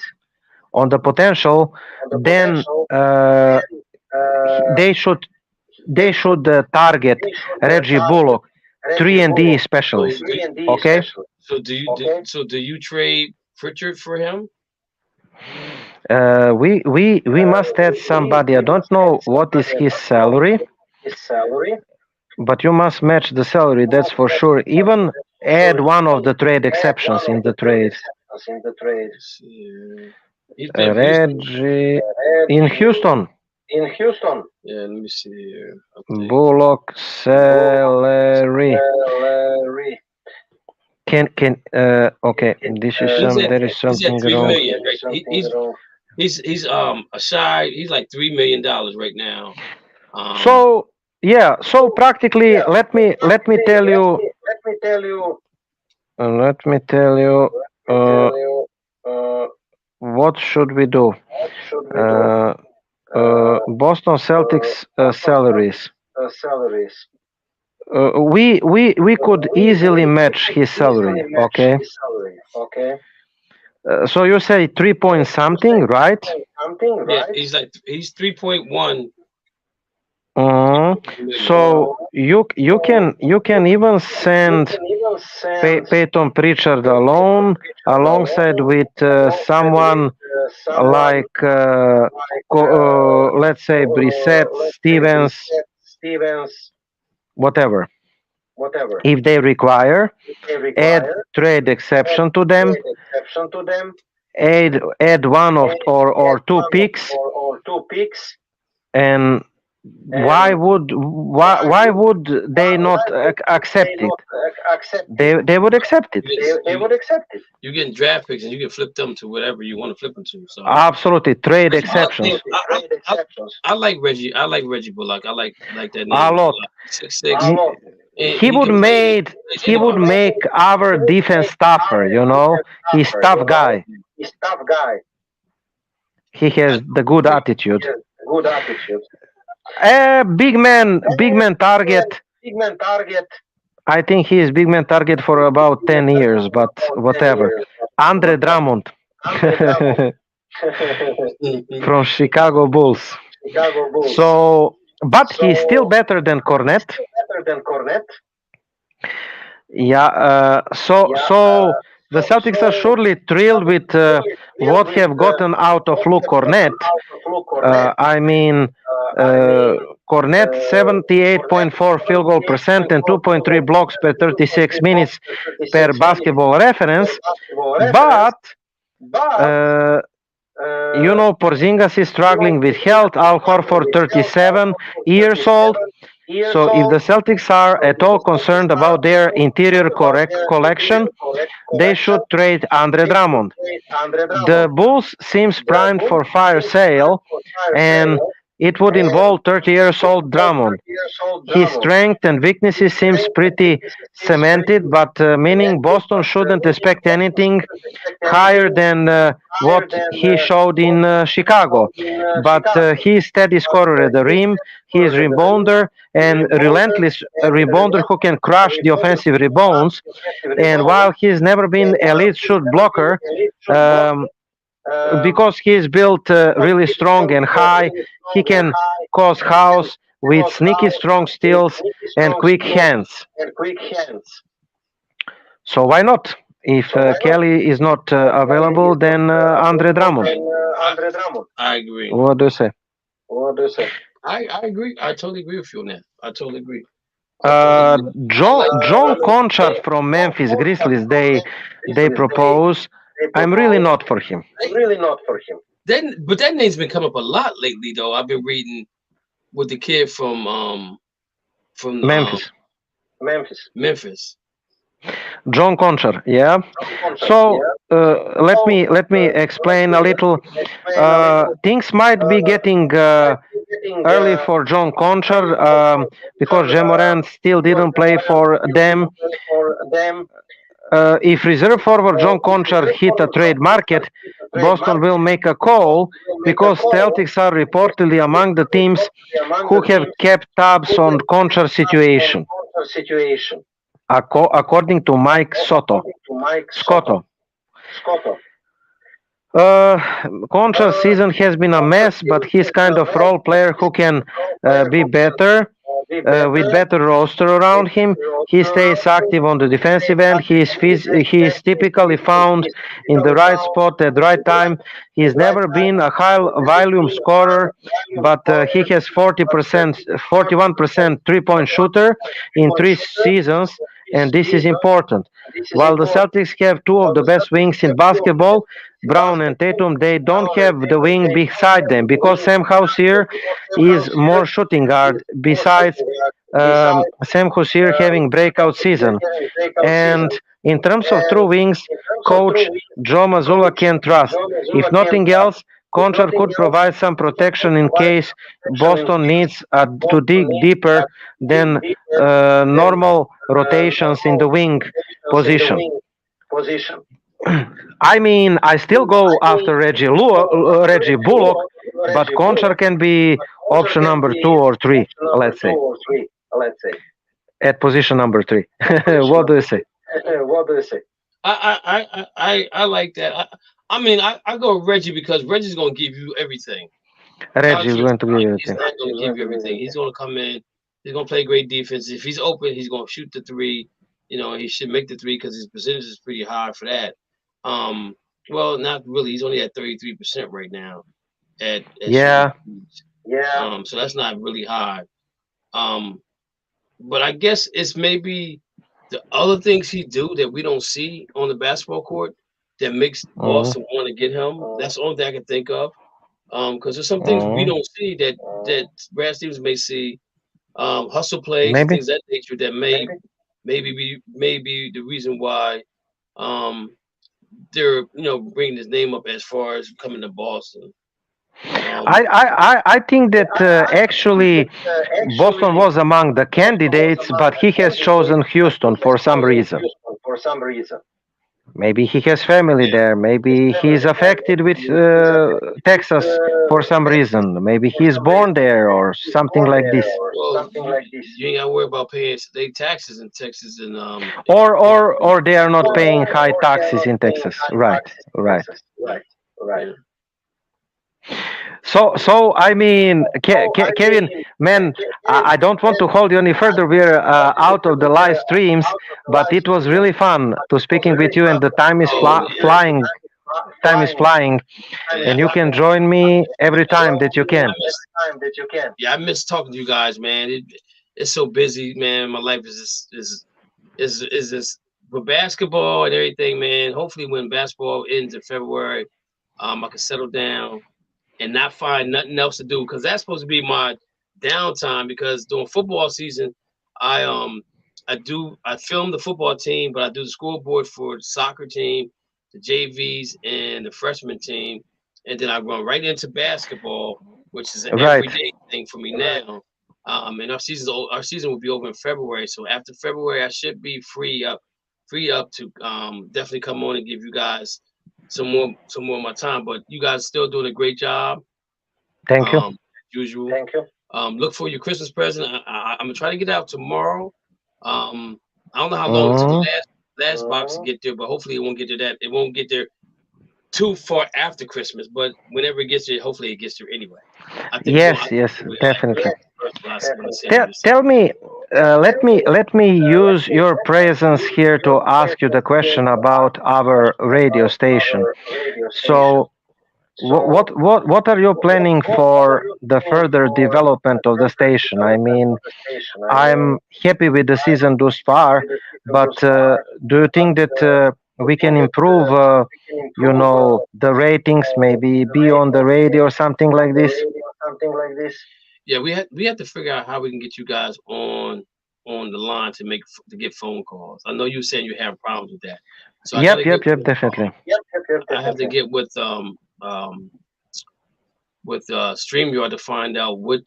on the potential, then they should target Reggie Bullock, 3-and-D specialist. Okay. So do you trade Pritchard for him? We must add somebody. I don't know what is his salary, but you must match the salary. That's for sure. Even add one of the trade exceptions in the trade. Reggie in Houston. Yeah, let me see here. Bullock salary. Okay, there is something wrong. He's shy. He's like $3 million right now. So practically, let me tell you. What should we do? Boston Celtics salaries. We could easily match his salary. Okay. So you say 3 point something, right? Yeah, he's 3.1. So you can even send Peyton Pritchard alone alongside with someone like let's say Brissett, Stevens, whatever. If they require, add trade exception to them. Add one or two picks. And why would they not accept it? They would accept it. You're getting draft picks and you can flip them to whatever you want to flip them to. So absolutely, trade exceptions. I like Reggie. I like Reggie Bullock. I like that name. A lot. 6'6". He would make our defense tougher. He's tough guy. He has the good attitude. Big man target. I think he is big man target for about 10 years, but whatever. Andre Drummond, from Chicago Bulls. So, but he's still better than Kornet. Yeah. So the Celtics are surely thrilled with what have gotten out of Luke Kornet. I mean, Kornet 78.4 field goal percent and 2.3 blocks per 36 minutes per basketball reference. But Porzingas is struggling with health. Al Horford, 37 years old. So if the Celtics are at all concerned about their interior collection, they should trade Andre Drummond. The Bulls seems primed for fire sale, and it would involve 30 years old Drummond. His strength and weaknesses seems pretty cemented, but meaning Boston shouldn't expect anything higher than what he showed in Chicago. But he is steady scorer at the rim. He is rebounder and relentless rebounder who can crush the offensive rebounds. And while he's never been elite shoot blocker, because he's built really strong and high, he can cause chaos with sneaky strong steals and quick hands. So why not? If Kelly is not available, then Andre Drummond. I agree. What do you say? I agree. I totally agree with you on that. I totally agree. John Conchar from Memphis Grizzlies, they propose. I'm really not for him. But that name's been coming up a lot lately, though. I've been reading with the kid from Memphis. John Conchar, yeah. So let me explain a little. Things might be getting early for John Conchar because Jemoran still didn't play for them. If reserve forward John Conchar hit a trade market, Boston will make a call because Celtics are reportedly among the teams who have kept tabs on Conchar's situation. According to Mike Scotto. Conchar's season has been a mess, but he's kind of role player who can be better. With better roster around him, he stays active on the defensive end. He is typically found in the right spot at the right time. He's never been a high volume scorer, but he has 41% 3-point shooter in 3 seasons, and this is important. While the Celtics have 2 of the best wings in basketball, Brown and Tatum, they don't have the wing beside them because Sam Hauser is more shooting guard besides Sam Hauser having breakout season. And in terms of true wings, coach Joe Mazzulla can trust. If nothing else, Conchar could provide some protection in case Boston needs to dig deeper than normal rotations in the wing position. I mean, I still go after Reggie Bullock, but Conchar can be option number 2 or 3, let's say. At position number 3. What do you say? I like that. I mean, I go with Reggie because Reggie's going to give you everything. Reggie's going to give you everything. He's not going to give you everything. He's going to come in. He's going to play great defense. If he's open, he's going to shoot the 3. He should make the 3 because his percentage is pretty high for that. Well, not really. He's only at 33% right now. Yeah. So that's not really high. But I guess it's maybe the other things he do that we don't see on the basketball court that makes Boston want to get him. That's the only thing I can think of. Because there's some things we don't see that Brad Stevens may see. Hustle plays, things of that nature that may be the reason why they're bringing his name up as far as coming to Boston. I think that actually Boston was among the candidates, but he has chosen Houston for some reason. Maybe he has family Yeah. there. Maybe he's affected with Texas for some reason. Maybe he's born there or something like this. Well, you ain't got to worry about paying state taxes in Texas and Or they are not paying high taxes in Texas. Right, right. yeah, yeah. So I mean, Kevin, man, I don't want to hold you any further. We're out of the live streams, but it was really fun to speaking with you, and the time is Oh yeah, flying. Time is flying, yeah. and you can join me every time that you I can. miss I miss talking to you guys, man. It's so busy, man. My life is just with basketball and everything, man. Hopefully, when basketball ends in February, I can settle down and not find nothing else to do because that's supposed to be my downtime. Because during football season, I I film the football team, but I do the scoreboard for the soccer team, the JVs, and the freshman team, and then I run right into basketball, which is an Right. everyday thing for me now. And our season will be over in February, so after February, I should be free up to definitely come on and give you guys some more of my time. But you guys still doing a great job, Thank you. as usual. Look for your Christmas present. I'm gonna try to get out tomorrow. I don't know how long it took the Mm. last box to get there, but hopefully it won't get there it won't get there too far after Christmas. But whenever it gets there, hopefully it gets there anyway. I think it's Yes, going yes, to like definitely. when I send you this. Tell me, let me use your presence here to ask you the question about our radio station. So, what are you planning for the further development of the station? I mean, I'm happy with the season thus far, but do you think that we can improve, the ratings, maybe be on the radio or something like this? Yeah, we have to figure out how we can get you guys on the line to get phone calls. I know you saying you have problems with that, so I gotta Yep, get yep, yep, definitely. I have to get with StreamYard to find out what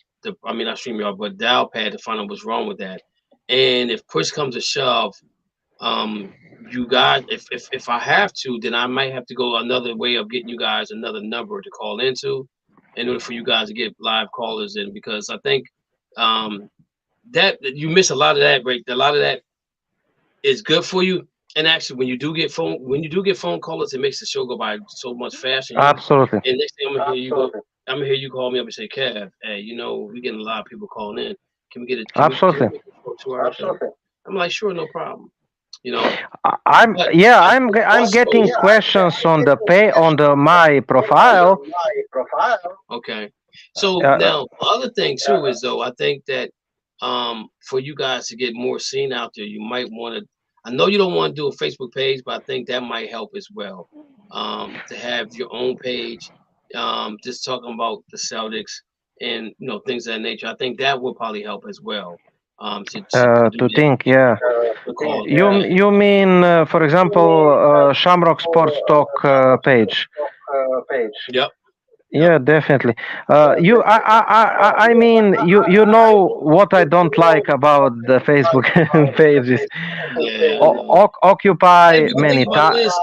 I mean not StreamYard but Dialpad to find out what's wrong with that. And if push comes to shove, you guys if I have to, then I might have to go another way of getting you guys another number to call into in order for you guys to get live callers in because I think um that you miss a lot of that right. A lot of that is good for you. And actually, when you do get phone callers, it makes the show go by so much faster. Absolutely, And next thing I'm gonna hear you call me up and say, Kev, hey, we getting a lot of people calling in. Can we absolutely. make it for 2 hour show? I'm like, sure, no problem. You know, I'm but yeah, I I'm getting questions on the pay on the my profile. okay. So Uh, now the other thing too is though I think that for you guys to get more seen out there, you might want to. I know you don't want to do a Facebook page, but I think that might help as well. To have your own page, just talking about the Celtics and things of that nature. I think that would probably help as well. To do to that, think, yeah. the calls. You mean, for example, Shamrock Sports Talk page? Yep. Yep. Yeah, definitely. I mean, you know what I don't like about the Facebook pages. Yeah, I know. And Occupy you can think many about times. this.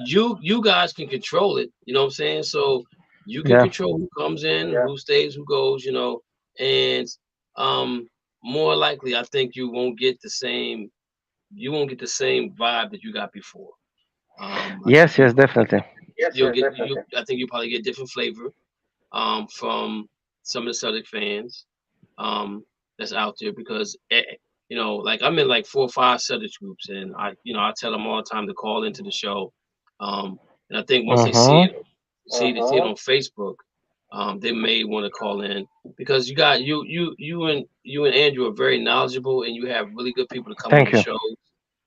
You guys can control it. You know what I'm saying? So you can Yeah. control who comes in, who stays, who goes. And um, more likely, I think you won't get the same vibe that you got before. I think Yes, yes, definitely. I think you probably get different flavor from some of the Celtic fans that's out there because like I'm in like 4 or 5 Celtics groups and I tell them all the time to call into the show. And I think once they Mm-hmm. see it on Facebook, they may want to call in because you got you and Andrew are very knowledgeable and you have really good people to come on Thank the you. show.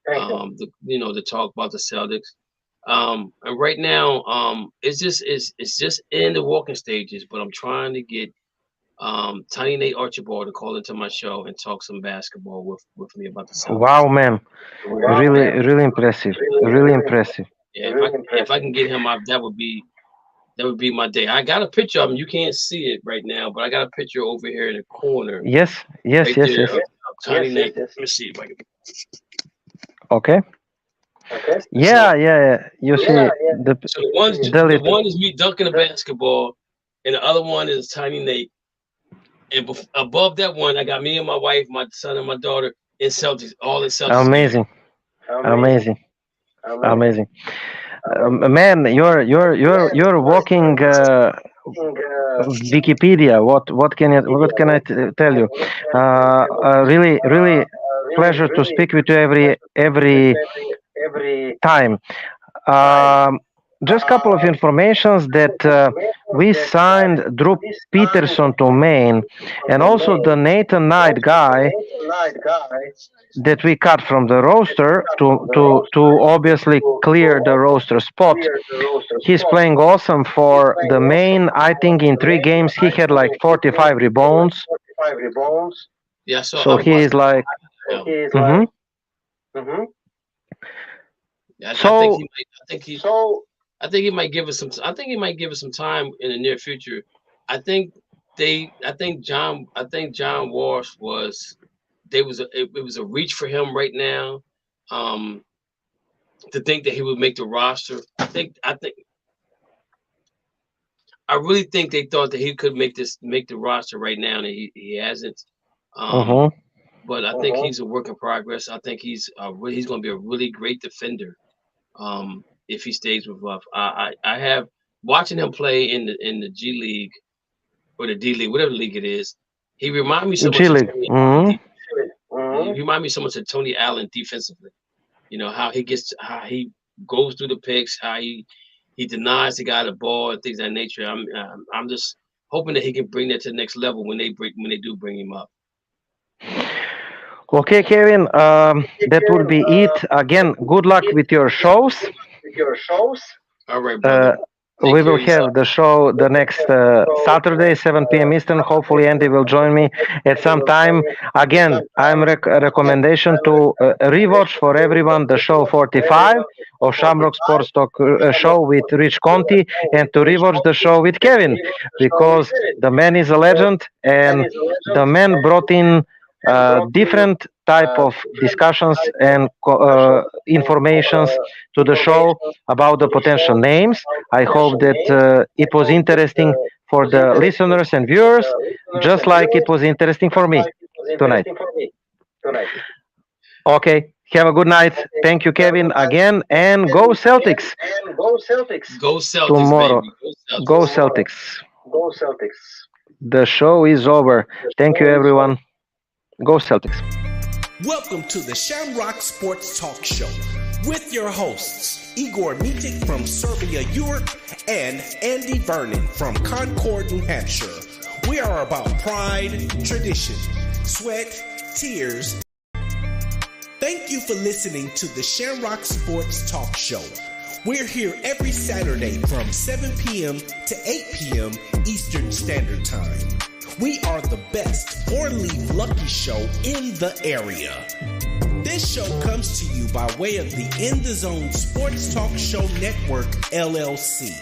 To talk about the Celtics. And right now, it's just in the walking stages, but I'm trying to get Tiny Nate Archibald to call into my show and talk some basketball with me about the Celtics. Wow, man. Really, really impressive. Really impressive. Yeah, if I can get him out, that would be my day. I got a picture of him. You can't see it right now, but I got a picture over here in the corner, Yes, yes, right yes, there yes. of Tiny Nate. Let me see if I can. Okay. Yeah. You see, so the one is me dunking the basketball, and the other one is Tiny Nate. And above that one, I got me and my wife, my son, and my daughter in Celtics. All in Celtics. Amazing. Man, you're walking Wikipedia. What can I tell you? Really pleasure to speak with you every time. Just a couple of informations that we signed Drew Peterson to Maine, and also the Nathan Knight guy that we cut from the roster to obviously clear the roster spot. He's playing awesome for the Maine. I think in 3 games he had like 45 rebounds. Yeah, so he is like. Yeah, I think he might give us some. I think he might give us some time in the near future. I think John Walsh was. It was a reach for him right now. To think that he would make the roster. I really think they thought that he could make the roster right now, and he hasn't. But I think he's a work in progress. I think he's going to be a really great defender. If he stays with us. I have watching him play in the G League or the D League, whatever league it is. He reminds me so much. He reminds me so much of Tony Allen defensively. You know how he goes through the picks, how he denies the guy the ball and things of that nature. I'm just hoping that he can bring that to the next level when they do bring him up. Okay, Kevin, that will be it. Again, good luck with your shows. All right, brother. We will have the show the next Saturday, 7 p.m. Eastern. Hopefully, Andy will join me at some time. Again, I'm recommendation to rewatch for everyone the show 45 of Shamrock Sports Talk show with Rich Conti, and to rewatch the show with Kevin, because the man is a legend and the man brought in different type of discussions and informations to the show about the potential names. I hope that it was interesting for the listeners and viewers, just like it was interesting for me tonight. Okay, have a good night. Thank you, Kevin, again, and go Celtics. Go Celtics tomorrow. Baby. Go Celtics. The show is over. Thank you, everyone. Go Celtics. Welcome to the Shamrock Sports Talk Show with your hosts, Igor&Andy from Serbia, Europe, and Andy Vernon from Concord, New Hampshire. We are about pride, tradition, sweat, tears. Thank you for listening to the Shamrock Sports Talk Show. We're here every Saturday from 7 p.m. to 8 p.m. Eastern Standard Time. We are the best 4-leaf lucky show in the area. This show comes to you by way of the In the Zone Sports Talk Show Network, LLC.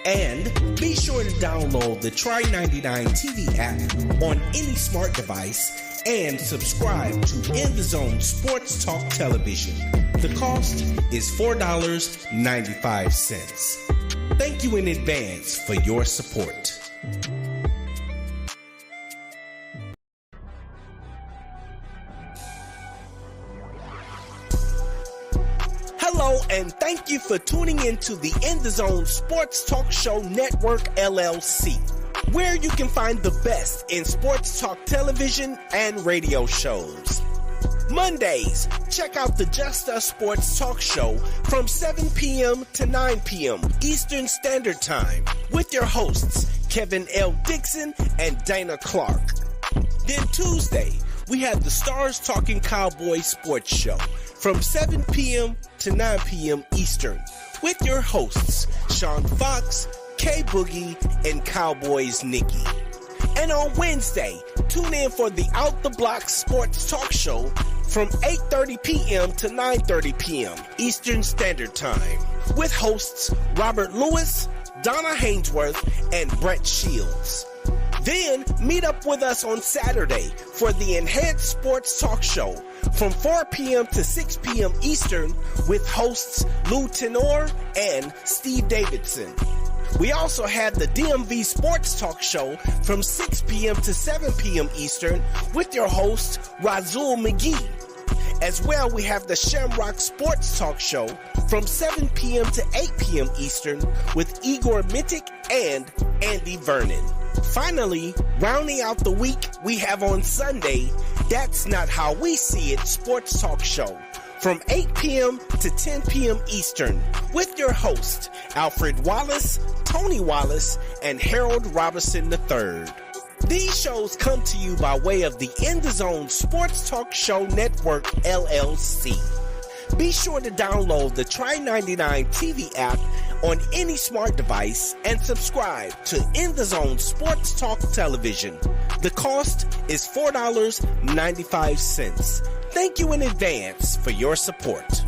And be sure to download the Try 99 TV app on any smart device and subscribe to In the Zone Sports Talk Television. The cost is $4.95. Thank you in advance for your support. Hello, and thank you for tuning in to the In the Zone Sports Talk Show Network, LLC, where you can find the best in sports talk television and radio shows. Mondays, check out the Just Us Sports Talk Show from 7 p.m. to 9 p.m. Eastern Standard Time with your hosts, Kevin L. Dixon and Dana Clark. Then Tuesday, we have the Stars Talking Cowboys Sports Show from 7 p.m. to 9 p.m. Eastern with your hosts, Sean Fox, K Boogie, and Cowboys Nikki. And on Wednesday, tune in for the Out the Block Sports Talk Show from 8:30 p.m. to 9:30 p.m. Eastern Standard Time with hosts Robert Lewis, Donna Hainsworth, and Brett Shields. Then meet up with us on Saturday for the Enhanced Sports Talk Show from 4 p.m. to 6 p.m. Eastern with hosts Lou Tenor and Steve Davidson. We also have the DMV Sports Talk Show from 6 p.m. to 7 p.m. Eastern with your host, Razul McGee. As well, we have the Shamrock Sports Talk Show from 7 p.m. to 8 p.m. Eastern with Igor&Andy and Andy Vernon. Finally, rounding out the week, we have on Sunday, That's Not How We See It Sports Talk Show from 8 p.m. to 10 p.m. Eastern with your host, Alfred Wallace, Tony Wallace, and Harold Robinson III. These shows come to you by way of the In the Zone Sports Talk Show Network, LLC. Be sure to download the Try99 TV app on any smart device and subscribe to In the Zone Sports Talk Television. The cost is $4.95. Thank you in advance for your support.